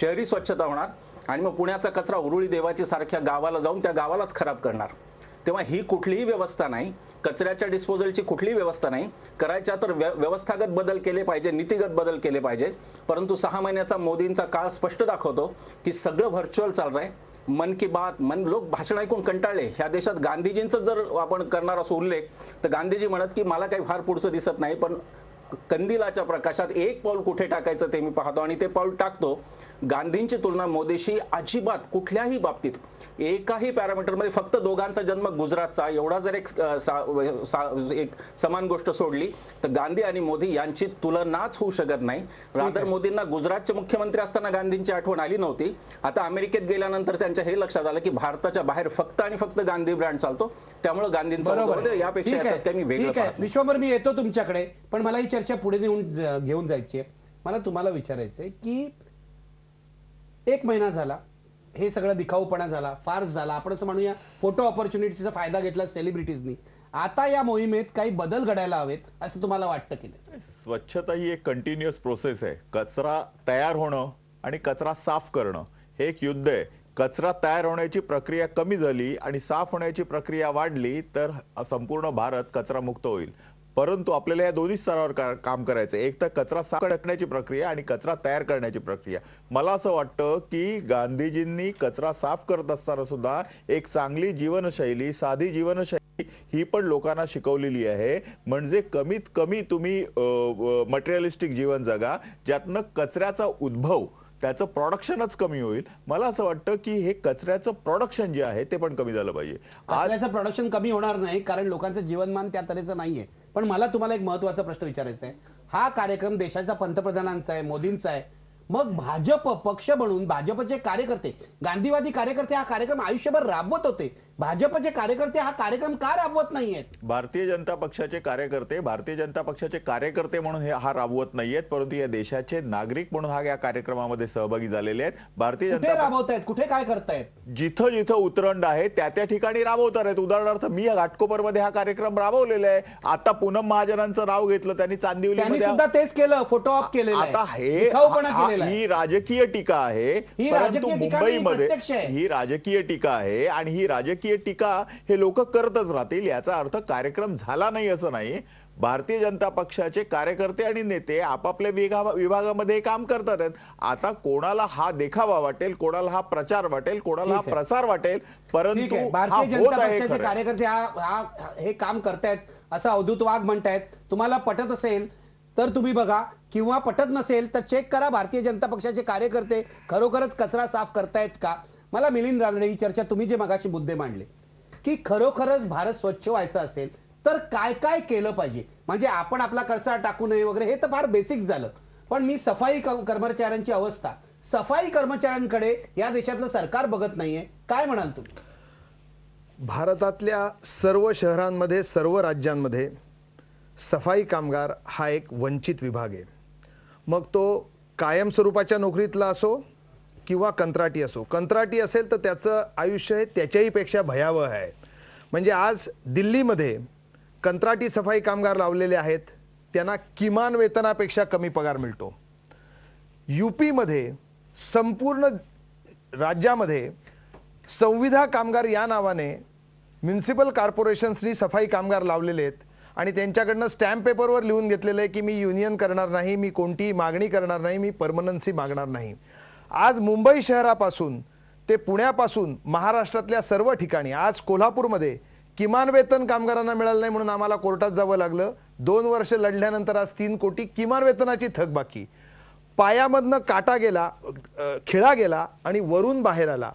शहरी स्वच्छता होणार आणि मग पुण्याचा कचरा उरुळी देवाची सारख्या गावाला जाऊन त्या गावालाच खराब करणार. तेव्हा ही कुठलीही व्यवस्था नाही, कचऱ्याच्या डिस्पोजलची कुठलीही व्यवस्था नाही. करायच्या तर व्यवस्थागत बदल केले पाहिजे, नीतिगत बदल केले पाहिजे. परंतु 6 महिन्याचा मोदींचा काळ स्पष्ट दाखवतो की सगळं व्हर्च्युअल चाललंय. मन की बात, लोक भाषण ऐकून कंटाळले. ह्या देशात गांधीजींचं जर आपण करणार असो उल्लेख, तर गांधीजी म्हणत की मला काही फार पुढचं दिसत नाही, पण कंदिलाच्या प्रकाशात एक पाऊल कुठे टाकायचं ते मी पाहतो आणि ते पाऊल टाकतो. गांधींची तुलना मोदीशी अजिबात कुठल्याही बाबतीत एकाही पॅरामीटरमध्ये, फक्त दोघांचा जन्म गुजरातचा एवढा जर एक समान गोष्ट सोडली तर गांधी आणि मोदी यांची तुलनाच होऊ शकत नाही. रादर मोदींना गुजरातचे मुख्यमंत्री असताना गांधींची आठवण आली नव्हती. आता अमेरिकेत गेल्यानंतर त्यांच्या हे लक्षात आलं की भारताच्या बाहेर फक्त आणि फक्त गांधी ब्रँड चालतो, त्यामुळे गांधींचा यापेक्षा मी वेगळं. विश्वंभर, मी येतो तुमच्याकडे, पण मला ही चर्चा पुढे घेऊन जायची आहे. मला तुम्हाला विचारायचंय की 1 महिना झाला, हे सगळं दिखाऊपणा झाला, फार्स झाला, आपण असं म्हणूया, फोटो ऑपॉर्च्युनिटीचा फायदा घेतला सेलिब्रिटीजनी. आता या मोहिमेत काही बदल घडायला हवेत असं तुम्हाला वाटतं की नाही? स्वच्छता ही एक कंटिन्युअस प्रोसेस आहे. कचरा तयार होणं आणि कचरा साफ करणं हे एक युद्ध आहे. कचरा तयार होण्याची प्रक्रिया कमी झाली आणि साफ होण्याची प्रक्रिया वाढली तर संपूर्ण भारत कचरामुक्त होईल. परंतु आपल्याला या दोन्ही स्तरावर काम करायचं. एक तर कचरा साफ करण्याची प्रक्रिया आणि कचरा तयार करण्याची प्रक्रिया. मला असं वाटतं की गांधीजींनी कचरा साफ करत असताना सुद्धा एक चांगली जीवनशैली, साधी जीवनशैली ही पण लोकांना शिकवलेली आहे. म्हणजे कमीत कमी तुम्ही मटेरियलिस्टिक जीवन जगा, ज्यातनं कचऱ्याचा उद्भव, त्याचं प्रोडक्शनच कमी होईल. मला असं वाटतं की हे कचऱ्याचं प्रोडक्शन जे आहे ते पण कमी झालं पाहिजे. कचऱ्याचं प्रोडक्शन कमी होणार नाही, कारण लोकांचं जीवनमान त्या तऱ्हेचं नाहीये. पण मला तुम्हाला एक महत्त्वाचा प्रश्न विचारायचा आहे. हा कार्यक्रम देशाच्या पंतप्रधानांचा आहे, मोदींचा आहे. मग भाजप पक्ष म्हणून भाजपचे कार्यकर्ते, गांधीवादी कार्यकर्ते हा कार्यक्रम आयुष्यभर राबवत होते. भाजपचे कार्यकर्ते हा कार्यक्रम का राबवत नाहीयेत? भारतीय जनता पक्षाचे कार्यकर्ते म्हणून हा राबवत नाहीयेत, परंतु या देशाचे नागरिक म्हणून या कार्यक्रमामध्ये सहभागी झालेले आहेत. भारतीय कुठे जनता राबवतायत, कुठे काय करतायत? जिथं जिथं उतरंड आहे त्या त्या ठिकाणी राबवतात आहेत. उदाहरणार्थ मी घाटकोपरमध्ये हा कार्यक्रम राबवलेला आहे. आता पूनम महाजनांचं नाव घेतलं त्यांनी, त्यांनी चांदिवलीमध्ये सुद्धा तेच केलं, फोटो ऑफ केलेलं आहे. आता ही राजकीय टीका आहे, परंतु मुंबईमध्ये ही राजकीय टीका आहे आणि ही राजकीय टीका हे लोक करतच राहतील. याचा अर्थ कार्यक्रम झाला नाही असं नाही. भारतीय जनता पक्षाचे कार्यकर्ते आणि नेते आपापल्या विभागामध्ये काम करतात आहेत. आता कोणाला हा देखावा वाटेल, कोणाला हा प्रचार वाटेल, कोणाला हा प्रसार वाटेल, परंतु भारतीय जनता पक्षाचे कार्यकर्ते हे काम करतायत असं अवधूत वाघ म्हणतायत. तुम्हाला पटत असेल तर तुम्ही बघा, किंवा पटत नसेल तर चेक करा. भारतीय जनता पक्षाचे कार्यकर्ते खरोखरच कचरा साफ करतायत का? मला मिलिंद रानडे, ही चर्चा तुम्ही जे मगाशी मुद्दे मांडले की खरोखरच भारत स्वच्छ व्हायचा असेल तर काय काय केलं पाहिजे, म्हणजे आपण आपला कचरा टाकू नये वगैरे, हे तर फार बेसिक झालं. पण मी सफाई कर्मचाऱ्यांची अवस्था, सफाई कर्मचाऱ्यांकडे या देशातलं सरकार बघत नाहीये, काय म्हणाल तुम्ही? भारतातल्या सर्व शहरांमध्ये, सर्व राज्यांमध्ये सफाई कामगार हा एक वंचित विभाग आहे. मग तो कायम स्वरूपाच्या नोकरीतला असो किंवा कंत्राटी असो. कंत्राटी असेल तर त्याचं आयुष्य हे त्याच्याही पेक्षा भयावह आहे. म्हणजे आज दिल्लीमध्ये कंत्राटी सफाई कामगार लावलेले आहेत, त्यांना किमान वेतनापेक्षा कमी पगार मिळतो. यूपीमध्ये संपूर्ण राज्यामध्ये संविधा कामगार या नावाने म्युनिसिपल कॉर्पोरेशन्सनी सफाई कामगार लावलेले आहेत आणि त्यांच्याकडनं स्टॅम्प पेपरवर लिहून घेतलेलं आहे की मी युनियन करणार नाही, मी कोणतीही मागणी करणार नाही, मी परमनन्सी मागणार नाही. आज मुंबई शहरापासून ते पुण्यापासून महाराष्ट्रातल्या सर्व ठिकाणी, आज कोल्हापूरमध्ये किमान वेतन कामगारांना मिळालं नाही म्हणून आम्हाला कोर्टात जावं लागलं. 2 वर्ष लढल्यानंतर आज 3 कोटी किमान वेतनाची थकबाकी. पायामधनं काटा गेला, खिळा गेला आणि वरून बाहेर आला.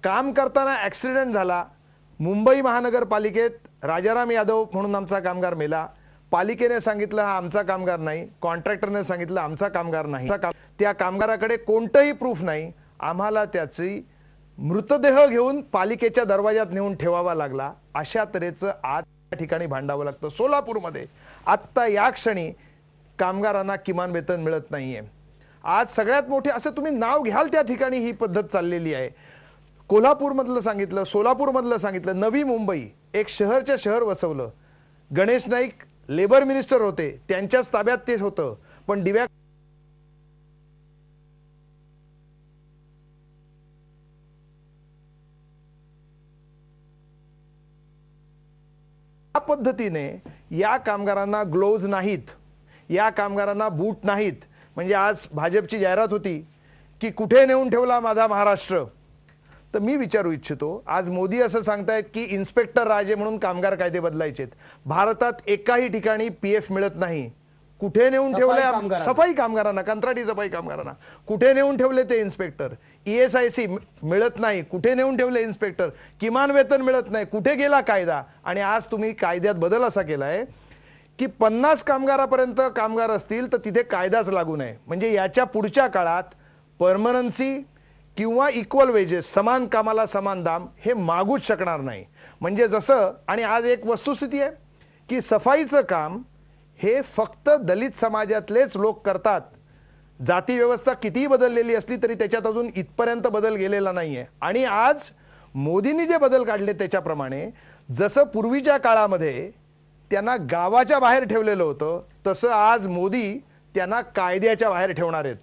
काम करताना ऍक्सिडेंट झाला. मुंबई महानगरपालिकेत राजाराम यादव म्हणून आमचा कामगार मेला. पालिकेने सांगितलं हा आमचा कामगार नाही, कॉन्ट्रॅक्टरने सांगितलं आमचा कामगार नाही. त्या कामगाराकडे कोणतंही प्रूफ नाही. आम्हाला त्याची मृतदेह घेऊन पालिकेच्या दरवाजात नेऊन ठेवावा लागला. अशा तऱ्हेचं आज त्या ठिकाणी भांडावं लागतं. सोलापूरमध्ये आत्ता या क्षणी कामगारांना किमान वेतन मिळत नाहीये. आज सगळ्यात मोठे असं तुम्ही नाव घ्याल त्या ठिकाणी ही पद्धत चाललेली आहे. कोल्हापूरमधलं सांगितलं, सोलापूरमधलं सांगितलं, नवी मुंबई एक शहरच्या शहर वसवलं. गणेश नाईक लेबर मिनिस्टर होते, त्यांच्याच ताब्यात ते होतं. पण दिव्या पद्धतीने या कामगारांना ग्लोव्ज नाहीत, या कामगारांना बूट नाहीत. म्हणजे आज भाजपची जाहिरात होती की कुठे नेऊन ठेवला माझा महाराष्ट्र. तर मी विचारू इच्छितो, आज मोदी असं सांगतायत की इन्स्पेक्टर राजे म्हणून कामगार कायदे बदलायचेत. भारतात एकाही ठिकाणी पीएफ मिळत नाही. कुठे नेऊन ठेवले सफाई कामगारांना, कंत्राटी सफाई कामगारांना कुठे नेऊन ठेवले ते इन्स्पेक्टर. ESIC मिळत नाही, कुठे नेऊन ठेवले इन्स्पेक्टर. किमान वेतन मिळत नाही, कुठे गेला कायदा. आणि आज तुम्ही कायद्यात बदल असा केलाय की 50 कामगारापर्यंत कामगार असतील तर तिथे कायदाच लागू नये. म्हणजे याच्या पुढच्या काळात परमनन्सी किंवा इक्वल वेजेस, समान कामाला समान दाम हे मागूच शकणार नाही. म्हणजे जसं, आणि आज एक वस्तुस्थिती आहे की सफाईचं काम हे फक्त दलित समाजातलेच लोक करतात. जाती व्यवस्था कितीही बदललेली असली तरी त्याच्यात अजून इथपर्यंत बदल गेलेला नाहीये. आणि आज मोदींनी जे बदल काढले त्याच्याप्रमाणे जसं पूर्वीच्या काळामध्ये त्यांना गावाच्या बाहेर ठेवलेलं होतं, तसं आज मोदी त्यांना कायद्याच्या बाहेर ठेवणार आहेत.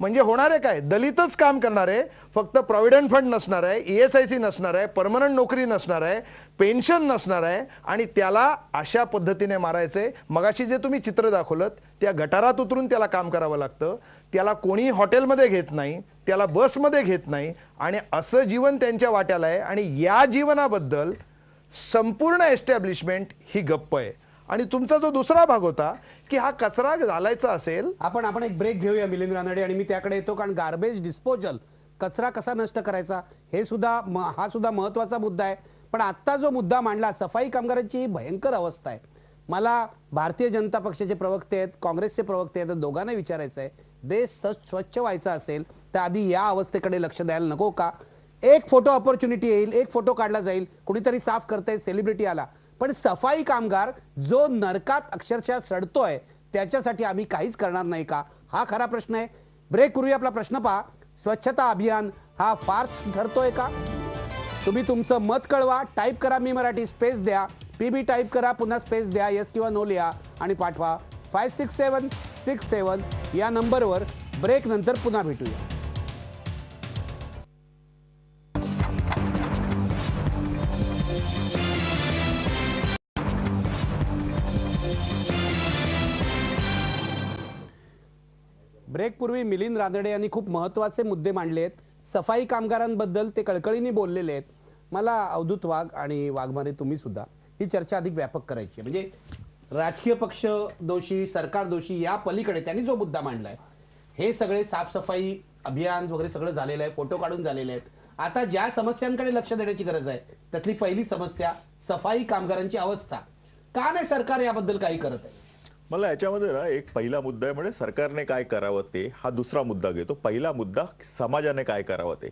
म्हणजे होणार आहे काय, दलितच काम करणार आहे, फक्त प्रॉव्हिडंट फंड नसणार आहे, ESIC नसणार आहे, परमनंट नोकरी नसणार आहे, पेन्शन नसणार आहे, आणि त्याला अशा पद्धतीने मारायचंय. मगाशी जे तुम्ही चित्र दाखवलं त्या गटारात उतरून त्याला काम करावं लागतं, त्याला कोणी हॉटेलमध्ये घेत नाही, त्याला बसमध्ये घेत नाही, आणि असं जीवन त्यांच्या वाट्याला आहे. आणि या जीवनाबद्दल संपूर्ण एस्टॅब्लिशमेंट ही गप्प आहे. आणि तुमचा जो दुसरा भाग होता की हा कचरा घालायचा असेल, आपण एक ब्रेक घेऊया मिलिंद रानडे, आणि मी त्याकडे येतो. कारण गार्बेज डिस्पोजल, कचरा कसा नष्ट करायचा, हे सुद्धा हा सुद्धा महत्वाचा मुद्दा आहे. पण आत्ता जो मुद्दा मांडला, सफाई कामगारांची ही भयंकर अवस्था आहे. मला भारतीय जनता पक्षाचे प्रवक्ते आहेत, काँग्रेसचे प्रवक्ते आहेत, दोघांना विचारायचं आहे, देश स्वच्छ व्हायचा असेल तर आधी या अवस्थेकडे लक्ष द्यायला नको का? एक फोटो ऑपॉर्च्युनिटी येईल, एक फोटो काढला जाईल, कुणीतरी साफ करताय, सेलिब्रिटी आला, पण सफाई कामगार जो नरकात अक्षरशः सडतोय त्याच्यासाठी आम्ही काहीच करणार नाही का? हा खरा प्रश्न आहे. ब्रेक पूर्वी आपला प्रश्न पहा, स्वच्छता अभियान हा फार्स ठरतोय का? तुम्ही तुमचं मत कळवा, टाईप करा मी मराठी, स्पेस द्या, PB टाईप करा, पुन्हा स्पेस द्या, येस किंवा नो लिहा आणि पाठवा 56767 या नंबरवर. ब्रेक नंतर पुन्हा भेटूया. ब्रेक पूर्वी मिलिंद रानडे यांनी खूप महत्त्वाचे मुद्दे मांडले आहेत. सफाई कामगारांबद्दल ते कळकळीने बोललेले आहेत. मला अवधूत वाघ आणि वाघमारे तुम्ही सुद्धा ही चर्चा अधिक व्यापक करायची आहे. म्हणजे राजकीय पक्ष दोषी, सरकार दोषी, या पलीकडे त्यांनी जो मुद्दा मांडलाय, हे सगळे साफसफाई अभियान वगैरे सगळं झालेलं आहे, फोटो काढून झालेले आहेत. आता ज्या समस्यांकडे लक्ष देण्याची गरज आहे त्यातली पहिली समस्या सफाई कामगारांची अवस्था. का नाही सरकार याबद्दल काही करत आहे? मला याच्यामध्ये ना एक पहिला मुद्दा आहे, म्हणजे सरकारने काय करावं ते, हा दुसरा मुद्दा घेतो. पहिला मुद्दा समाजाने काय करावं ते.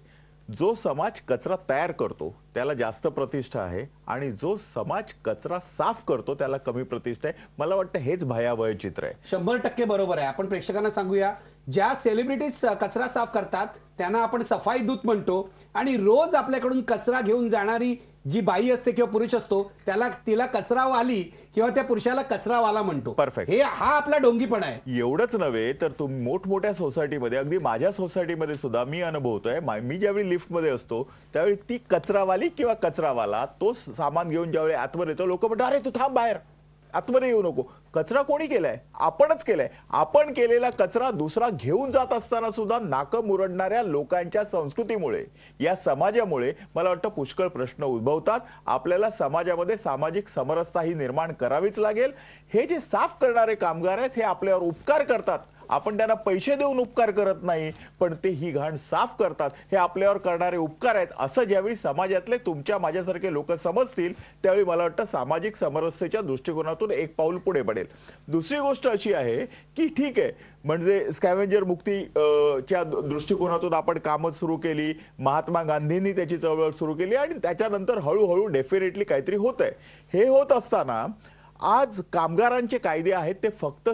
जो समाज कचरा तयार करतो त्याला जास्त प्रतिष्ठा आहे, आणि जो समाज कचरा साफ करतो त्याला कमी प्रतिष्ठा आहे. मला वाटतं हेच भयावह चित्र आहे. 100% बरोबर आहे. आपण प्रेक्षकांना सांगूया, ज्या सेलिब्रिटीज कचरा साफ करतात त्यांना आपण सफाई दूत म्हणतो, आणि रोज आपल्याकडून कचरा घेऊन जाणारी जी बाई असते किंवा पुरुष असतो तिला कचरावाली किंवा त्या पुरुषाला कचरावाला म्हणतो. परफेक्ट. हा आपला डोंगीपणा आहे. एवढंच नव्हे तर तुम्ही मोठमोठ्या सोसायटीमध्ये, अगदी माझ्या सोसायटीमध्ये सुद्धा मी अनुभवतोय, मी ज्यावेळी लिफ्टमध्ये असतो त्यावेळी ती कचरावाली किंवा कचरावाला तो सामान घेऊन ज्यावेळी आतमध्ये येतो, लोक म्हणतात अरे तू थांब बाहेर, आतमध्ये येऊ नको. कचरा कोणी केलाय? आपणच केलाय. आपण केलेला कचरा दुसरा घेऊन जात असताना सुद्धा नाकं मुरडणाऱ्या लोकांच्या संस्कृतीमुळे, या समाजामुळे मला वाटतं पुष्कळ प्रश्न उद्भवतात. आपल्याला समाजामध्ये सामाजिक समरसता ही निर्माण करावीच लागेल. हे जे साफ करणारे कामगार आहेत हे आपल्यावर उपकार करतात. आपण त्यांना पैसे देऊन उपकार करत नाही, पण ते ही घाण साफ करतात. हे आपल्यावर करणारे उपकार आहेत, असं ज्यावेळी समाजातले तुमच्या माझ्यासारखे लोक समजतील त्यावेळी मला वाटतं सामाजिक समरसतेच्या दृष्टिकोनातून एक पाऊल पुढे पडेल. दुसरी गोष्ट अशी आहे की ठीक आहे, म्हणजे स्कॅव्हेंजर मुक्ती च्या दृष्टिकोनातून आपण कामं सुरू केली, महात्मा गांधींनी त्याची चळवळ सुरू केली, आणि त्याच्यानंतर हळूहळू डेफिनेटली काहीतरी होत आहे. हे होत असताना आज कामगारांचे कायदे आहेत ते फक्त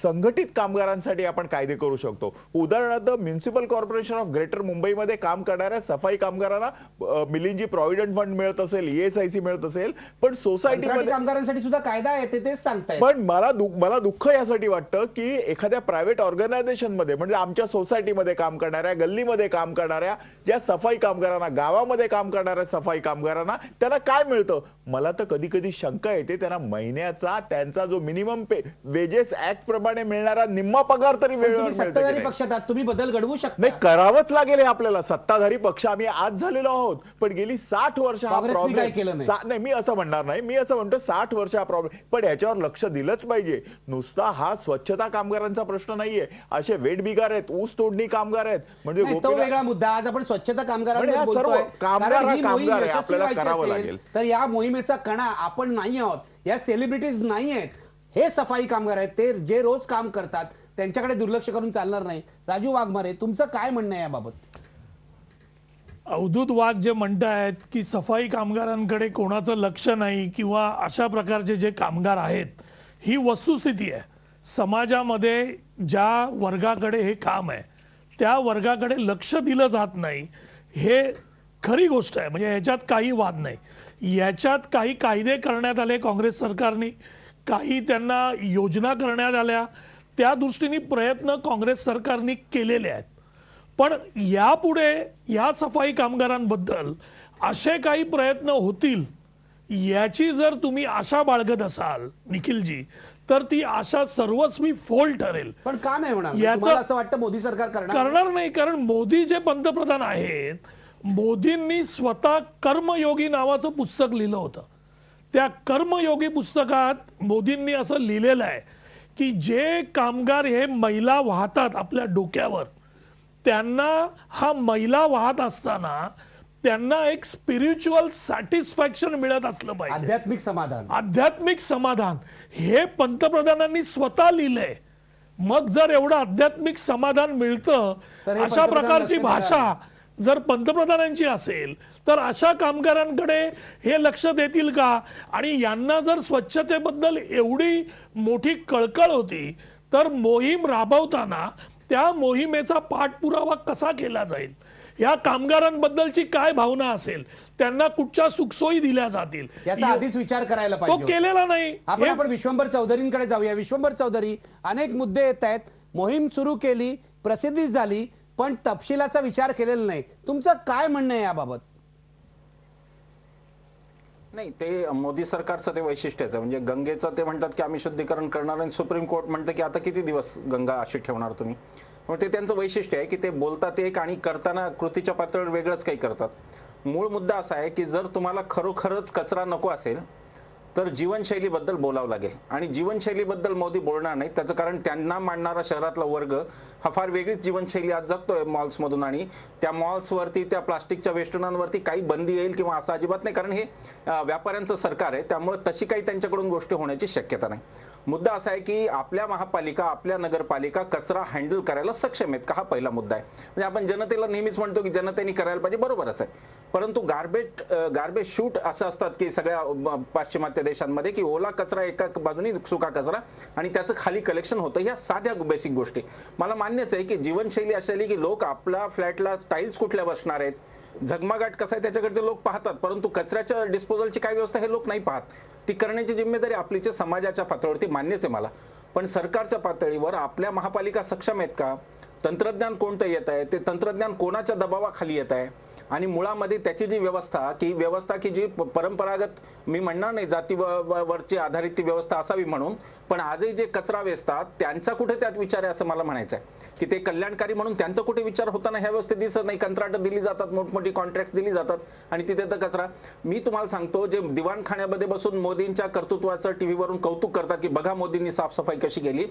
संघटित कामगारांसाठी आपण कायदे करू शकतो. उदाहरणार्थ म्युनिसिपल कॉर्पोरेशन ऑफ ग्रेटर मुंबईमध्ये काम करणाऱ्या सफाई कामगारांना मिलिंदजी प्रॉव्हिडंट फंड मिळत असेल, ESIC मिळत असेल, पण सोसायटीमध्ये कामगारांसाठी सुद्धा कायदा आहे, तेच सांगताय. पण मला दुःख यासाठी वाटतं की एखाद्या प्रायव्हेट ऑर्गनायझेशन मध्ये, म्हणजे आमच्या सोसायटीमध्ये काम करणाऱ्या, गल्लीमध्ये काम करणाऱ्या ज्या सफाई कामगारांना, गावामध्ये काम करणाऱ्या सफाई कामगारांना त्यांना काय मिळतं? मला तर कधी कधी शंका येते, त्यांना महिन्याचा त्यांचा जो मिनिमम वेजेस ऍक्ट प्रमाणे मिळणारा निम्मा पगार तरी वेळेवर सत्ताधारी पक्षात आहात, तुम्ही बदल घडवू शकता. नाही, करावंच लागेल हे आपल्याला. सत्ताधारी पक्ष आम्ही आज झालेलो आहोत, पण गेली 60 वर्ष हा प्रॉब्लेम नाही. मी असं म्हणणार नाही, मी असं म्हणतो 60 वर्ष हा प्रॉब्लेम, पण याच्यावर लक्ष दिलंच पाहिजे. नुसता हा स्वच्छता कामगारांचा प्रश्न नाहीये, असे वेठबिगार आहेत, ऊस तोडणी कामगार आहेत, म्हणजे तो वेगळा मुद्दा. आज आपण स्वच्छता कामगारांवर बोलतोय, आपल्याला करावं लागेल. तर या मोहिमेचा कणा आपण नाही आहोत, या सेलिब्रिटीज नाही आहेत, हे सफाई कामगार आहेत, ते जे रोज काम करतात, त्यांच्याकडे दुर्लक्ष करून चालणार नाही. राजू वाघमारे, तुमचं काय म्हणणं आहे याबाबत? अवधूत वाघ जे म्हणतायत की सफाई कामगारांकडे कोणाचं लक्ष नाही किंवा अशा प्रकारचे जे कामगार आहेत, ही वस्तुस्थिती आहे. समाजामध्ये ज्या वर्गाकडे हे काम आहे त्या वर्गाकडे लक्ष दिलं जात नाही, हे खरी गोष्ट आहे. म्हणजे ह्याच्यात काही वाद नाही. याच्यात काही कायदे करण्यात आले काँग्रेस सरकारने, काही त्यांना योजना करण्यात आल्या, त्या दृष्टीने प्रयत्न काँग्रेस सरकारने केलेले आहेत. पण यापुढे या सफाई कामगारांबद्दल असे काही प्रयत्न होतील याची जर तुम्ही आशा बाळगत असाल निखिलजी, तर ती आशा सर्वस्वी फोल ठरेल. पण का नाही होणार? याचं- तुम्हाला असं वाटतं मोदी सरकार करणार नाही, कारण मोदी जे पंतप्रधान आहेत, मोदींनी स्वतः कर्मयोगी नावाचं पुस्तक लिहिलं होतं. त्या कर्मयोगी पुस्तकात मोदींनी असं लिहिलेलं आहे की जे कामगार हे मैला वाहतात आपल्या डोक्यावर, त्यांना हा मैला वाहत असताना त्यांना एक स्पिरिच्युअल सॅटिस्फॅक्शन मिळत असलं पाहिजे, आध्यात्मिक समाधान. आध्यात्मिक समाधान. हे पंतप्रधानांनी स्वतः लिहिलंय. मग जर एवढं आध्यात्मिक समाधान मिळतं, तर हे अशा पंतप्रधान प्रकारची लक्ष भाषा जर पंतप्रधानांची असेल, तर अशा कामगारांकडे हे लक्ष देतील का? आणि यांना जर स्वच्छतेबद्दल एवढी मोठी कळकळ होती, तर मोहीम राबवताना त्या मोहिमेचा पाठपुरावा कसा केला जाईल, या कामगारांबद्दलची काय भावना असेल, त्यांना कुठच्या सुखसोयी दिल्या जातील, याचा आधीच विचार करायला तो पाहिजे होता. केलेला नाही. आपण विश्वंभर चौधरींकडे जाऊया. विश्वंभर चौधरी, अनेक मुद्दे येत आहेत. मोहीम सुरू केली, प्रसिद्धी झाली, पण तपशिलाचा विचार केलेला नाही. तुमचं काय म्हणणं आहे याबाबत? नाही, ते मोदी सरकारचं ते वैशिष्ट्यच आहे. म्हणजे गंगेचं ते म्हणतात की आम्ही शुद्धीकरण करणार, आणि सुप्रीम कोर्ट म्हणतं की आता किती दिवस गंगा अशी ठेवणार तुम्ही. मग ते त्यांचं वैशिष्ट्य आहे की ते बोलतात एक आणि करताना कृतीच्या पातळीवर वेगळंच काही करतात. मूळ मुद्दा असा आहे की जर तुम्हाला खरोखरच कचरा नको असेल तर जीवनशैलीबद्दल बोलावं लागेल, आणि जीवनशैलीबद्दल मोदी बोलणार नाही. त्याचं कारण त्यांना मांडणारा शहरातला वर्ग हा फार वेगळीच जीवनशैली आज जगतोय मॉल्समधून, आणि त्या मॉल्सवरती त्या प्लास्टिकच्या वेष्टनांवरती काही बंदी येईल किंवा असं अजिबात नाही, कारण हे व्यापाऱ्यांचं सरकार आहे. त्यामुळे तशी काही त्यांच्याकडून गोष्टी होण्याची शक्यता नाही. मुद्दा असा आहे की आपल्या महापालिका, आपल्या नगरपालिका कचरा हँडल करायला सक्षम आहेत का, हा पहिला मुद्दा आहे. म्हणजे आपण जनतेला नेहमीच म्हणतो की जनतेने करायला पाहिजे, बरोबरच आहे. परंतु गार्बेज शूट असं असतात की सगळ्या पाश्चिमात्य देशांमध्ये की ओला कचरा एका बाजूने, सुका कचरा, आणि त्याचं खाली कलेक्शन होतं. या साध्या बेसिक गोष्टी मला मान्यच आहे की जीवनशैली अशी आली की लोक आपल्या फ्लॅटला टाईल्स कुठल्या बसणार आहेत, झगमगाट कसा आहे त्याच्याकडे ते लोक पाहतात, परंतु कचऱ्याच्या डिस्पोजलची काय व्यवस्था हे लोक नाही पाहत. ती करण्याची जिम्मेदारी आपलीच समाजाच्या पातळीवरती, मान्यच आहे मला. पण सरकारच्या पातळीवर आपल्या महापालिका सक्षम आहेत का? तंत्रज्ञान कोणतं येत आहे, ते तंत्रज्ञान कोणाच्या दबावाखाली येत आहे, आणि मुळामध्ये त्याची जी व्यवस्था की जी परंपरागत, मी म्हणणार नाही जातीवरची आधारित ती व्यवस्था असावी म्हणून, पण आजही जे कचरा वेचतात त्यांचा कुठे त्यात विचार आहे असं मला म्हणायचं आहे. की ते कल्याणकारी म्हणून त्यांचा कुठे विचार होताना ह्या व्यवस्थेत दिसत नाही. कंत्राट दिली जातात, मोठमोठी कॉन्ट्रॅक्ट दिली जातात, आणि तिथे तर कचरा. मी तुम्हाला सांगतो, जे दिवाणखान्यामध्ये बसून मोदींच्या कर्तृत्वाचं टीव्हीवरून कौतुक करतात की बघा मोदींनी साफसफाई कशी केली,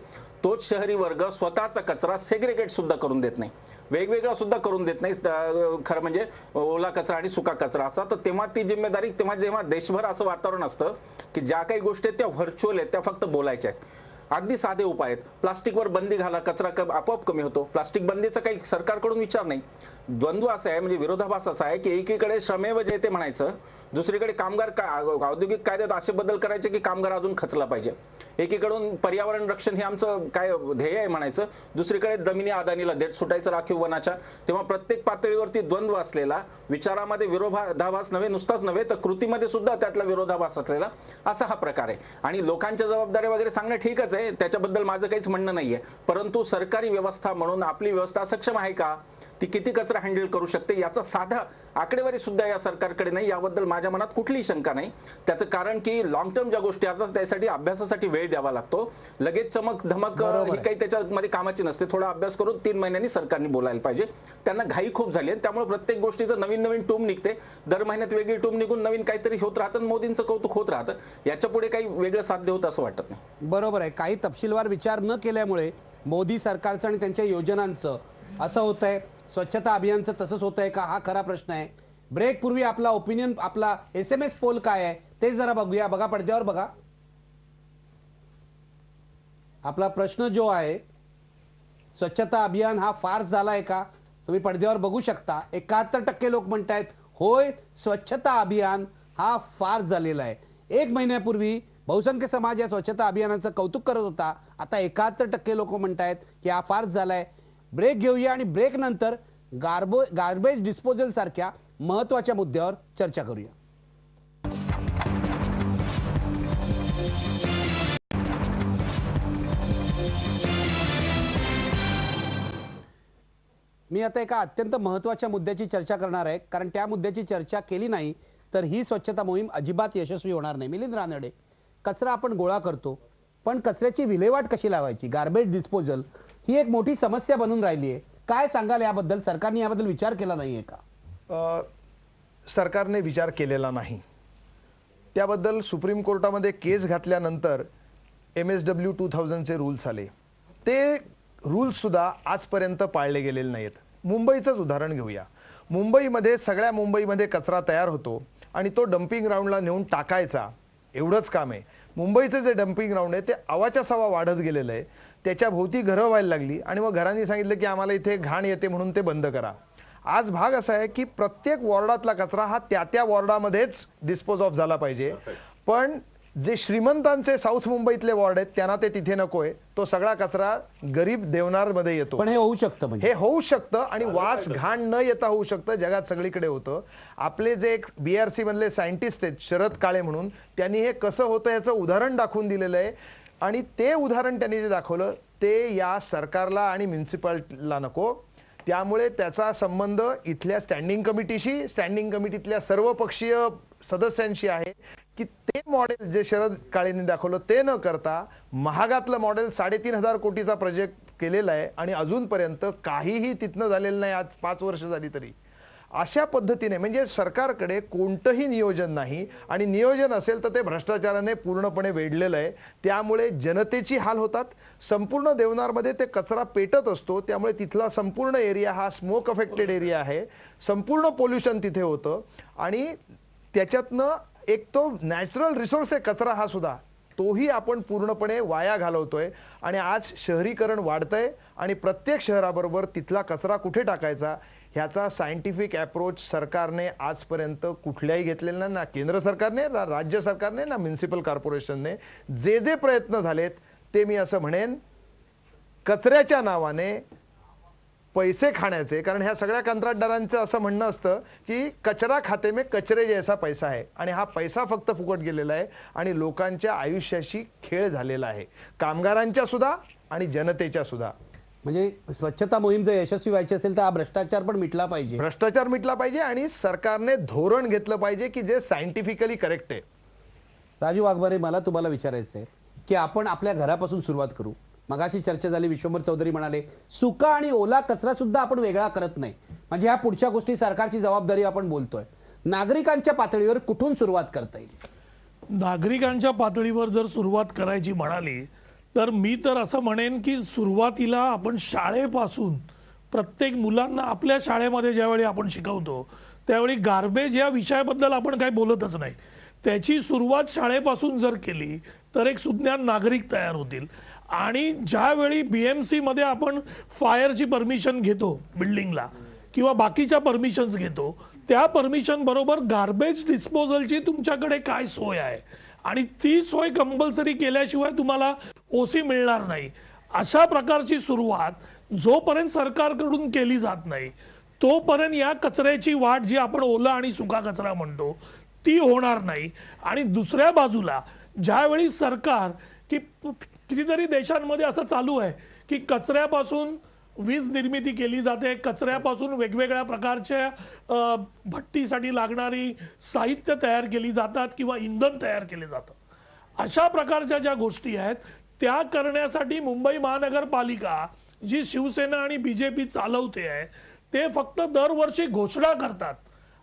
तोच शहरी वर्ग स्वतःचा कचरा सेग्रिगेट सुद्धा करून देत नाही, वेगवेगळा सुद्धा करून देत नाही. खरं म्हणजे ओला कचरा आणि सुका कचरा असा. तर तेव्हा ती जिम्मेदारी, जेव्हा देशभर असं वातावरण असतं की ज्या काही गोष्टी आहेत त्या व्हर्च्युअल आहेत, त्या फक्त बोलायच्या आहेत. अगदी साधे उपाय आहेत. प्लास्टिकवर बंदी घाला, कचरा आपोआप कमी होतो. प्लास्टिक बंदीचा काही सरकारकडून विचार नाही. द्वंद्व असा आहे, म्हणजे विरोधाभास असा आहे की एकीकडे श्रमेव जयते म्हणायचं, दुसरीकडे कामगार औद्योगिक कायद्यात असे बदल करायचे की कामगार अजून खचला पाहिजे. एकीकडून पर्यावरण रक्षण हे आमचं काय ध्येय आहे म्हणायचं, दुसरीकडे जमिनी अदानीला देत सुटायचं राखीव वनाच्या. तेव्हा प्रत्येक पातळीवरती द्वंद्व असलेला, विचारामध्ये विरोधाभास नुसताच नव्हे तर कृतीमध्ये सुद्धा त्यातला विरोधाभास असलेला असा हा प्रकार आहे. आणि लोकांच्या जबाबदारी वगैरे सांगणं ठीकच आहे, त्याच्याबद्दल माझं काहीच म्हणणं नाहीये. परंतु सरकारी व्यवस्था म्हणून आपली व्यवस्था सक्षम आहे का, ती किती कचरा हँडल करू शकते, याचा साधा आकडेवारी सुद्धा या सरकारकडे नाही. याबद्दल माझ्या मनात कुठलीही शंका नाही. त्याचं कारण की लॉंग टर्म ज्या गोष्टी असतात त्यासाठी अभ्यासासाठी वेळ द्यावा लागतो. लगेच चमक धमक ही काही त्याच्यामध्ये कामाची नसते. थोडा अभ्यास करून 3 महिन्यांनी सरकारने बोलायला पाहिजे. त्यांना घाई खूप झाली आहे, त्यामुळे प्रत्येक गोष्टीचं नवीन टूम निघते. दर महिन्यात वेगळी टूम निघून नवीन काहीतरी होत राहतं, मोदींचं कौतुक होत राहतं. याच्या पुढे काही वेगळं साध्य होतं असं वाटत नाही. बरोबर आहे. काही तपशीलवार विचार न केल्यामुळे मोदी सरकारचं आणि त्यांच्या योजनांचं असं होत आहे. स्वच्छता अभियानचं तसंच होत आहे का, हा खरा प्रश्न आहे. ब्रेक पूर्वी आपला ओपिनियन, आपला SMS पोल काय आहे ते जरा बघूया. बघा पडद्यावर बघा. आपला प्रश्न जो आहे, स्वच्छता अभियान हा फार झालाय का, तुम्ही पडद्यावर बघू शकता. 71% लोक म्हणतायत होय, स्वच्छता अभियान हा फार झालेला आहे. 1 महिन्यापूर्वी बहुसंख्य समाज या स्वच्छता अभियानाचं कौतुक करत होता. आता 71% लोक म्हणतायत की हा फार झालाय. ब्रेक घेऊया आणि ब्रेक नंतर गार्बेज डिस्पोजल सारख्या महत्वाच्या मुद्द्यावर चर्चा करूया. मी आता एका अत्यंत महत्त्वाच्या मुद्द्याची चर्चा करणार आहे, कारण त्या मुद्द्याची चर्चा केली नाही तर ही स्वच्छता मोहीम अजिबात यशस्वी होणार नाही. मिलिंद रानडे, कचरा आपण गोळा करतो, पण कचऱ्याची विल्हेवाट कशी लावायची, गार्बेज डिस्पोजल ही एक मोठी समस्या बनून राहिली आहे. काय सांगाल याबद्दल? सरकारने याबद्दल विचार केला नाहीये का? सरकारने विचार केलेला नाही. त्याबद्दल सुप्रीम कोर्टामध्ये केस घातल्यानंतर MSW 2000चे रूल्स आले. ते रूल्स सुद्धा आजपर्यंत पाळले गेलेले नाहीत. मुंबईचंच उदाहरण घेऊया. सगळ्या मुंबईमध्ये कचरा तयार होतो आणि तो डम्पिंग ग्राउंडला नेऊन टाकायचा, एवढंच काम आहे. मुंबईचं जे डम्पिंग ग्राउंड आहे ते अवाच्या सवा वाढत गेलेलं आहे. त्याच्या भोवती घरं व्हायला लागली आणि मग घरांनी सांगितलं की आम्हाला इथे घाण येते म्हणून ते बंद करा. आज भाग असा आहे की प्रत्येक वॉर्डातला कचरा हा त्या वॉर्डामध्येच डिस्पोज ऑफ झाला पाहिजे. पण जे श्रीमंतांचे साऊथ मुंबईतले वॉर्ड आहेत त्यांना ते तिथे नकोय. तो सगळा कचरा गरीब देवनारमध्ये येतो. पण हे होऊ शकतं, म्हणजे हे होऊ शकतं आणि वास घाण न येता होऊ शकतं. जगात सगळीकडे होतं. आपले जे एक BRC मधले सायंटिस्ट आहेत शरद काळे म्हणून, त्यांनी हे कसं होतं याचं उदाहरण दाखवून दिलेलं आहे. आणि ते उदाहरण त्यांनी जे दाखवलं ते या सरकारला आणि म्युन्सिपालिटीला नको. त्यामुळे त्याचा संबंध इथल्या स्टँडिंग कमिटीशी, स्टँडिंग कमिटीतल्या सर्व पक्षीय सदस्यांशी आहे की ते मॉडेल जे शरद काळेंनी दाखवलं ते न करता महागातलं मॉडेल 3,500 कोटीचा प्रोजेक्ट केलेला आहे आणि अजूनपर्यंत काहीही तिथनं झालेलं नाही. आज 5 वर्ष झाली तरी अशा पद्धतीने, म्हणजे सरकारकडे कोणतंही नियोजन नाही आणि नियोजन असेल तर ते भ्रष्टाचाराने पूर्णपणे वेढलेलं आहे. त्यामुळे जनतेची हाल होतात. संपूर्ण देवनारमध्ये ते कचरा पेटत असतो, त्यामुळे तिथला संपूर्ण एरिया हा स्मोक अफेक्टेड एरिया आहे. संपूर्ण पोल्युशन तिथे होतं आणि त्याच्यातनं एक तो नॅचरल रिसोर्स आहे कचरा हा सुद्धा, तोही आपण पूर्णपणे वाया घालवतोय. आणि आज शहरीकरण वाढतंय आणि प्रत्येक शहराबरोबर तिथला कचरा कुठे टाकायचा ह्याचा सायंटिफिक अप्रोच सरकारने आजपर्यंत कुठल्याही घेतलेला नाही. ना केंद्र सरकारने, ना राज्य सरकारने, ना म्युन्सिपल कॉर्पोरेशनने. जे प्रयत्न झालेत ते मी असं म्हणेन कचऱ्याच्या नावाने पैसे खाण्याचे. कारण ह्या सगळ्या कंत्राटदारांचं असं म्हणणं असतं की कचरा खाते में कचरे जैसा पैसा आहे आणि हा पैसा फक्त फुकट गेलेला आहे आणि लोकांच्या आयुष्याशी खेळ झालेला आहे, कामगारांच्या सुद्धा आणि जनतेच्या सुद्धा. म्हणजे स्वच्छता मोहीम जर यशस्वी व्हायची असेल तर हा भ्रष्टाचार पण मिटला पाहिजे. भ्रष्टाचार मिटला पाहिजे आणि सरकारने धोरण घेतलं पाहिजे की जे सायंटिफिकली करेक्ट आहे. राजू वाघमारे, मला तुम्हाला विचारायचं आहे की आपण आपल्या घरापासून सुरुवात करू. मगाशी चर्चा झाली, विश्वंभर चौधरी म्हणाले सुका आणि ओला कचरा सुद्धा आपण वेगळा करत नाही. म्हणजे ह्या पुढच्या गोष्टी सरकारची जबाबदारी आपण बोलतोय. नागरिकांच्या पातळीवर कुठून सुरुवात करता येईल? नागरिकांच्या पातळीवर जर सुरुवात करायची म्हणाली तर मी तर असं म्हणेन की सुरुवातीला आपण शाळेपासून प्रत्येक मुलांना आपल्या शाळेमध्ये ज्यावेळी आपण शिकवतो त्यावेळी गार्बेज या विषयाबद्दल आपण काही बोलतच नाही. त्याची सुरुवात शाळेपासून जर केली तर एक सुज्ञान नागरिक तयार होतील. आणि ज्यावेळी BMC मध्ये आपण फायरची परमिशन घेतो बिल्डिंगला किंवा बाकीच्या परमिशन्स घेतो, त्या परमिशन बरोबर गार्बेज डिस्पोजलची तुमच्याकडे काय सोय आहे आणि ती सोय कंपल्सरी केल्याशिवाय तुम्हाला OC मिळणार नाही. अशा प्रकारची सुरुवात जोपर्यंत सरकारकडून केली जात नाही तोपर्यंत या कचऱ्याची वाट जी आपण ओला आणि सुका कचरा म्हणतो ती होणार नाही. आणि दुसऱ्या बाजूला ज्यावेळी सरकार की कितीतरी देशांमध्ये असं चालू आहे की कचऱ्यापासून वीज निर्मिती केली जाते, कचऱ्यापासून वेगवेगळ्या प्रकारच्या भट्टीसाठी लागणारी साहित्य तयार केली जातात किंवा इंधन तयार केले जातात. अशा प्रकारच्या ज्या गोष्टी आहेत त्या करण्यासाठी मुंबई महानगरपालिका जी शिवसेना आणि BJP चालवते आहे ते फक्त दरवर्षी घोषणा करतात.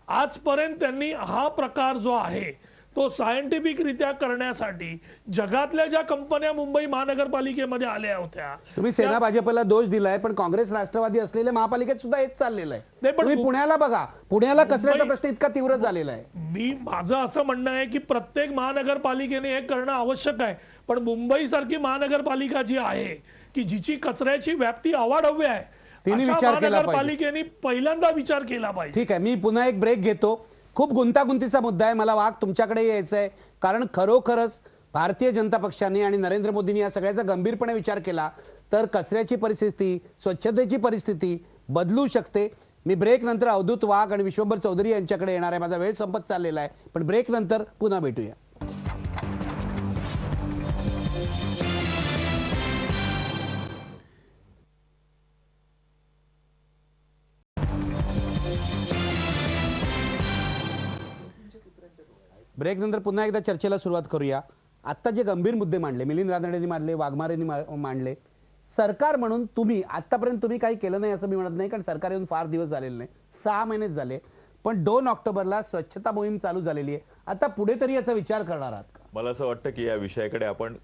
आजपर्यंत त्यांनी हा प्रकार जो आहे तो सायंटिफिक रित्या करण्यासाठी जगातल्या ज्या कंपन्या मुंबई महानगरपालिकेमध्ये आल्या होत्या, तुम्ही सेना भाजपला दोष दिलाय, पण काँग्रेस राष्ट्रवादी असलेल्या महापालिकेत सुद्धा हेच चाललेलं आहे. नाही, पण तुम्ही पुण्याला बघा, पुण्याला कचऱ्याचा प्रश्न इतका तीव्र झालेला आहे. माझं असं म्हणणं आहे की प्रत्येक महानगरपालिकेने हे करणं आवश्यक आहे. पण मुंबई सारखी महानगरपालिका जी आहे की जिची कचऱ्याची व्याप्ती अवाढव्य आहे, तिने अशा विचार केला पाहिजे. महानगरपालिकेने पहिल्यांदा विचार केला पाहिजे. ठीक आहे, मी पुन्हा एक ब्रेक घेतो. खूप गुंतागुंतीचा मुद्दा आहे. मला वाघ तुमच्याकडे यायचं आहे, कारण खरोखरच भारतीय जनता पक्षाने आणि नरेंद्र मोदींनी या सगळ्याचा गंभीरपणे विचार केला तर कचऱ्याची परिस्थिती, स्वच्छतेची परिस्थिती बदलू शकते. मी ब्रेक नंतर अवधूत वाघ आणि विश्वंभर चौधरी यांच्याकडे येणार आहे. माझा वेळ संपत चाललेला आहे, पण ब्रेक नंतर पुन्हा भेटूया. ब्रेक नंतर पुन्हा एकदा चर्चेला सुरुवात करूया. आत्ता जे गंभीर मुद्दे मांडले, मिलिंद रानडेंनी मांडले, वाघमारेंनी मांडले, सरकार म्हणून तुम्ही आतापर्यंत तुम्ही काही केलं नाही असं मी म्हणत नाही, कारण सरकार येऊन फार दिवस झालेले नाही, 6 महिनेच झाले. पण 2 ऑक्टोबरला स्वच्छता मोहीम चालू झालेली आहे. आता पुढे तरी याचा विचार करणार आहात का? मला असं वाटतं की या विषयाकडे आपण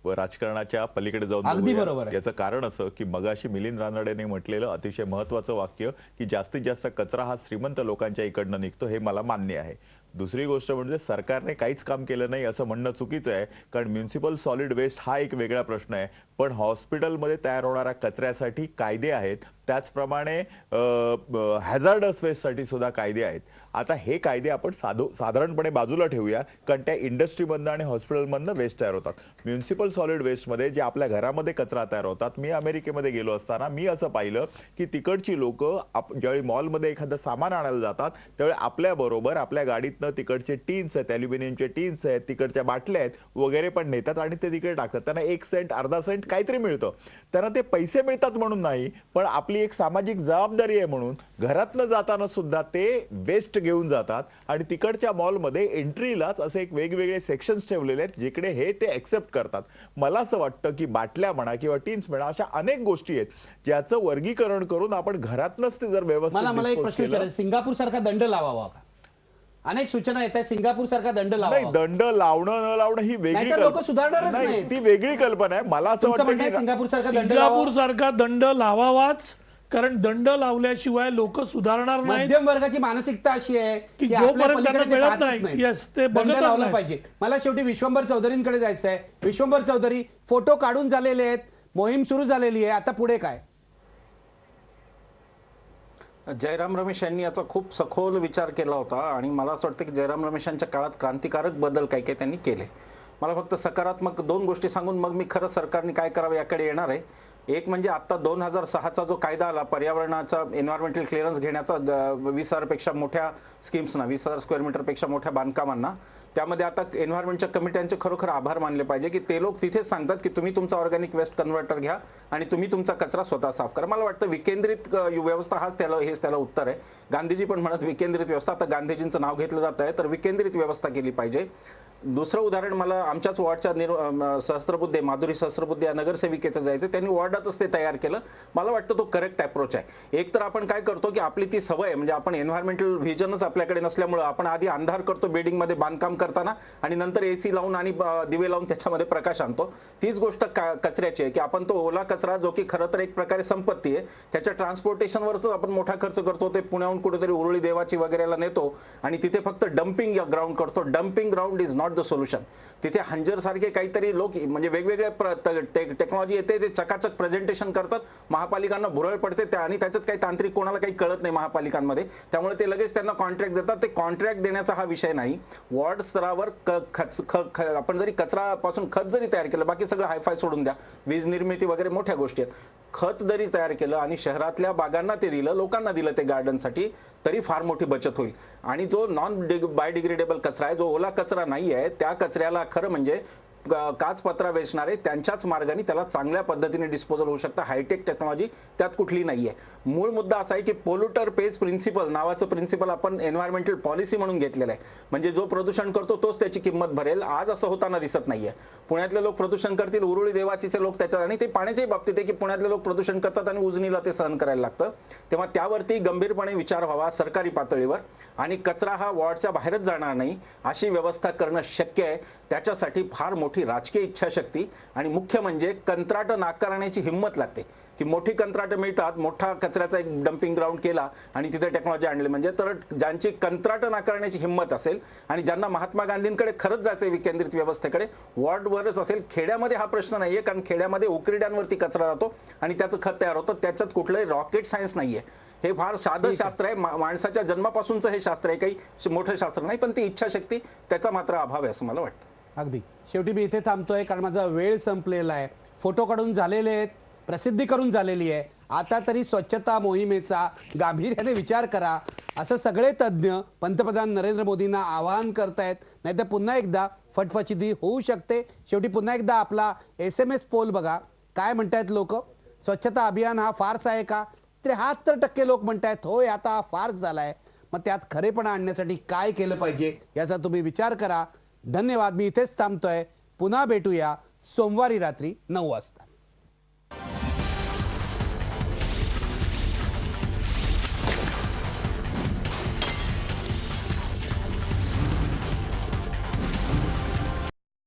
राजकारणाच्या पलीकडे जाऊन अगदी बघूया. बरोबर आहे. याचं कारण असं की मगाशी मिलिंद रानडेने म्हटलेलं अतिशय महत्वाचं वाक्य की जास्तीत जास्त कचरा हा श्रीमंत लोकांच्या इकडनं निघतो, हे मला मान्य आहे. दुसरी गोष्ट म्हणजे सरकारने काहीच काम केलं नाही असं म्हणणं चुकीचं आहे, कारण म्युन्सिपल सॉलिड वेस्ट हा एक वेगळा प्रश्न आहे. पण हॉस्पिटलमध्ये तयार होणाऱ्या कचऱ्यासाठी कायदे आहेत, त्याचप्रमाणे हॅझार्डस वेस्टसाठी सुद्धा कायदे आहेत. आता हे कायदे आपण साधारणपणे बाजूला ठेवूया, कारण त्या इंडस्ट्रीमधनं आणि हॉस्पिटलमधनं वेस्ट तयार होतात. म्युन्सिपल सॉलिड वेस्टमध्ये जे आपल्या घरामध्ये कचरा तयार होतात, मी अमेरिकेमध्ये गेलो असताना मी असं पाहिलं की तिकडची लोक ज्यावेळी मॉलमध्ये एखादं सामान आणायला जातात त्यावेळी आपल्याबरोबर आपल्या गाडीतनं तिकडचे टीन्स आहेत, अल्युमिनियमचे टीन्स आहेत, तिकडच्या बाटल्या आहेत वगैरे पण नेतात आणि ते तिकडे टाकतात. त्यांना 1 सेंट अर्धा सेंट काहीतरी मिळतं. त्यांना ते पैसे मिळतात म्हणून नाही, पण आपली एक सामाजिक जबाबदारी आहे म्हणून घरातनं जाताना सुद्धा ते वेस्ट घेऊन जातात आणि तिकडच्या मॉलमध्ये एंट्रीलाच असे एक वेगवेगळे सेक्शन्स ठेवलेले आहेत जिकडे हे ते एक्सेप्ट करतात. मला असं वाटतं की बाटल्या म्हणा किंवा टीन्स म्हणा अशा अनेक गोष्टी आहेत ज्याचं वर्गीकरण करून आपण घरातनंच ते जर मला एक व्यवस्थित प्रश्न विचारायचा, सिंगापूर सारखा दंड लावावा का? अनेक सूचना येत आहेत, सिंगापूर सारखा दंड नाही, लावावा. दंड लावणं न लावणं ही वेगळी नाहीतर लोकं सुधारणारच नाही, नाहीत. ती वेगळी कल्पना आहे. मला असं तुमचं वाटतं म्हणणं आहे की सिंगापूर सारखा दंड सिंगापूर लावावा? सारखा दंड लावावाच, कारण दंड लावल्याशिवाय लोक सुधारणार नाही. मध्यम वर्गाची मानसिकता अशी आहे की की आपल्या जोपर्यंत पलीकडे त्यांना ते मिळत पाहतच नाही, नाहीत. yes, ते दंड बघतच लावला नाही. पाहिजे. मला शेवटी विश्वंभर चौधरींकडे जायचं आहे. विश्वंभर चौधरी, फोटो काढून झालेले आहेत, मोहीम सुरू झालेली आहे, आता पुढे काय? जयराम रमेश यांनी याचा खूप सखोल विचार केला होता आणि मला असं वाटतं की जयराम रमेशांच्या काळात क्रांतिकारक बदल काही काही त्यांनी केले. मला फक्त सकारात्मक 2 गोष्टी सांगून मग मी खरं सरकारने काय करावं याकडे येणार आहे. एक म्हणजे आता 2006चा जो कायदा आला पर्यावरणाचा एन्व्हायरमेंटल क्लिअरन्स घेण्याचा 20,000 पेक्षा मोठ्या स्कीम्सना, 20,000 स्क्वेअर मीटर पेक्षा मोठ्या बांधकामांना, त्यामध्ये आता एन्व्हायरमेंटच्या कमिट्यांचे खरोखर आभार मानले पाहिजे की ते लोक तिथेच सांगतात की तुम्ही तुमचा ऑर्गॅनिक वेस्ट कन्व्हर्टर घ्या आणि तुम्ही तुमचा कचरा स्वतः साफ करा. मला वाटतं विकेंद्रित व्यवस्था हेच त्याला उत्तर आहे. गांधीजी पण म्हणत विकेंद्रित व्यवस्था, आता गांधीजींचं नाव घेतलं जात आहे, तर विकेंद्रित व्यवस्था केली पाहिजे. दुसरं उदाहरण मला आमच्याच वॉर्डच्या सहस्त्रबुद्धे, माधुरी सहस्त्रबुद्धे या नगरसेविकेचं जायचं, त्यांनी वॉर्डातच ते तयार केलं. मला वाटतं तो करेक्ट अप्रोच आहे. एक तर आपण काय करतो की आपली ती सवय आहे, म्हणजे आपण एन्व्हायरमेंटल व्हिजनच आपल्याकडे नसल्यामुळं आपण आधी अंधार करतो बिल्डिंगमध्ये बांधकाम करताना आणि नंतर एसी लावून आणि दिवे लावून त्याच्यामध्ये प्रकाश आणतो. तीच गोष्ट कचऱ्याची आहे की आपण तो ओला कचरा जो की खरं तर एक प्रकारे संपत्ती आहे त्याच्या ट्रान्सपोर्टेशनवरच आपण मोठा खर्च करतो. ते पुण्याहून कुठेतरी उरुळी देवाची वगैरेला नेतो आणि तिथे फक्त डम्पिंग ग्राउंड करतो. Dumping ground is not the solution. तिथे हंजर सारखे काहीतरी लोक म्हणजे वेगवेगळ्या टेक्नॉलॉजी येते, ते चकाचक प्रेझेंटेशन करतात, महापालिकांना भुरळ पडते त्या आणि त्याच्यात काही तांत्रिक कोणाला काही कळत नाही महापालिकांमध्ये, त्यामुळे ते लगेच त्यांना कॉन्ट्रॅक्ट देतात. ते कॉन्ट्रॅक्ट देण्याचा हा विषय नाही. वॉर्ड स्तरावर आपण जरी कचरापासून खत जरी तयार केलं, बाकी सगळं हायफाय सोडून द्या, वीज निर्मिती वगैरे मोठ्या गोष्टी आहेत, खत जरी तयार केलं आणि शहरातल्या बागांना ते दिलं, लोकांना दिलं ते गार्डनसाठी, तरी फार मोठी बचत होईल. आणि जो नॉन बायोडिग्रेडेबल कचरा आहे, जो ओला कचरा नाही आहे, त्या कचऱ्याला खरं म्हणजे काचपत्रा वेचणारे त्यांच्याच मार्गाने त्याला चांगल्या पद्धतीने डिस्पोजल होऊ शकतं. हायटेक टेक्नॉलॉजी त्यात कुठली नाहीये. मूळ मुद्दा असा आहे की पोल्युटर पेज प्रिन्सिपल नावाचं प्रिन्सिपल आपण एन्व्हायरमेंटल पॉलिसी म्हणून घेतलेलं आहे. म्हणजे जो प्रदूषण करतो तोच त्याची किंमत भरेल. आज असं होताना दिसत नाहीये. पुण्यातले लोक प्रदूषण करतील, उरुळी देवाचीचे लोक त्याच्यात, आणि ते पाण्याच्याही बाबतीत आहे की पुण्यातले लोक प्रदूषण करतात आणि उजनीला ते सहन करायला लागतं. तेव्हा त्यावरती गंभीरपणे विचार व्हावा सरकारी पातळीवर, आणि कचरा हा वॉर्डच्या बाहेरच जाणार नाही अशी व्यवस्था करणं शक्य आहे. त्याच्यासाठी फार मोठी राजकीय इच्छाशक्ती आणि मुख्य म्हणजे कंत्राट नाकारण्याची हिंमत लागते. की मोठी कंत्राटं मिळतात, मोठा कचऱ्याचा एक डम्पिंग ग्राउंड केला आणि तिथे टेक्नॉलॉजी आणली, म्हणजे तर ज्यांची कंत्राटं नाकारण्याची हिंमत असेल आणि ज्यांना महात्मा गांधींकडे खरंच जायचं विकेंद्रित व्यवस्थेकडे, वॉर्डवरच असेल. खेड्यामध्ये हा प्रश्न नाहीये, कारण खेड्यामध्ये उकिरड्यांवरती कचरा जातो आणि त्याचं खत तयार होतं. त्याच्यात कुठलंही रॉकेट सायन्स नाहीये. हे फार साधं शास्त्र आहे. माणसाच्या जन्मापासूनचं हे शास्त्र आहे, काही मोठं शास्त्र नाही. पण ती इच्छाशक्ती त्याचा मात्र अभाव आहे असं मला वाटतं. अगदी शेवटी मी इथे थांबतोय, कारण माझा वेळ संपलेला आहे. फोटो काढून झालेले आहेत, प्रसिद्धी करून झालेली आहे. आता तरी स्वच्छता मोहिमेचा गांभीर्याने विचार करा, असं सगळे तज्ज्ञ पंतप्रधान नरेंद्र मोदींना आवाहन करतायत. नाहीतर पुन्हा एकदा फटफचिती होऊ शकते. शेवटी पुन्हा एकदा आपला SMS पोल बघा, काय म्हणतायत लोक. स्वच्छता अभियान हा फार्स आहे का? 73% लोक म्हणतायत होय, आता हा फार्स झालाय. मग त्यात खरेपणा आणण्यासाठी काय केलं पाहिजे याचा तुम्ही विचार करा. धन्यवाद. मी इथेच थांबतोय. पुन्हा भेटूया सोमवारी रात्री 9 वाजता.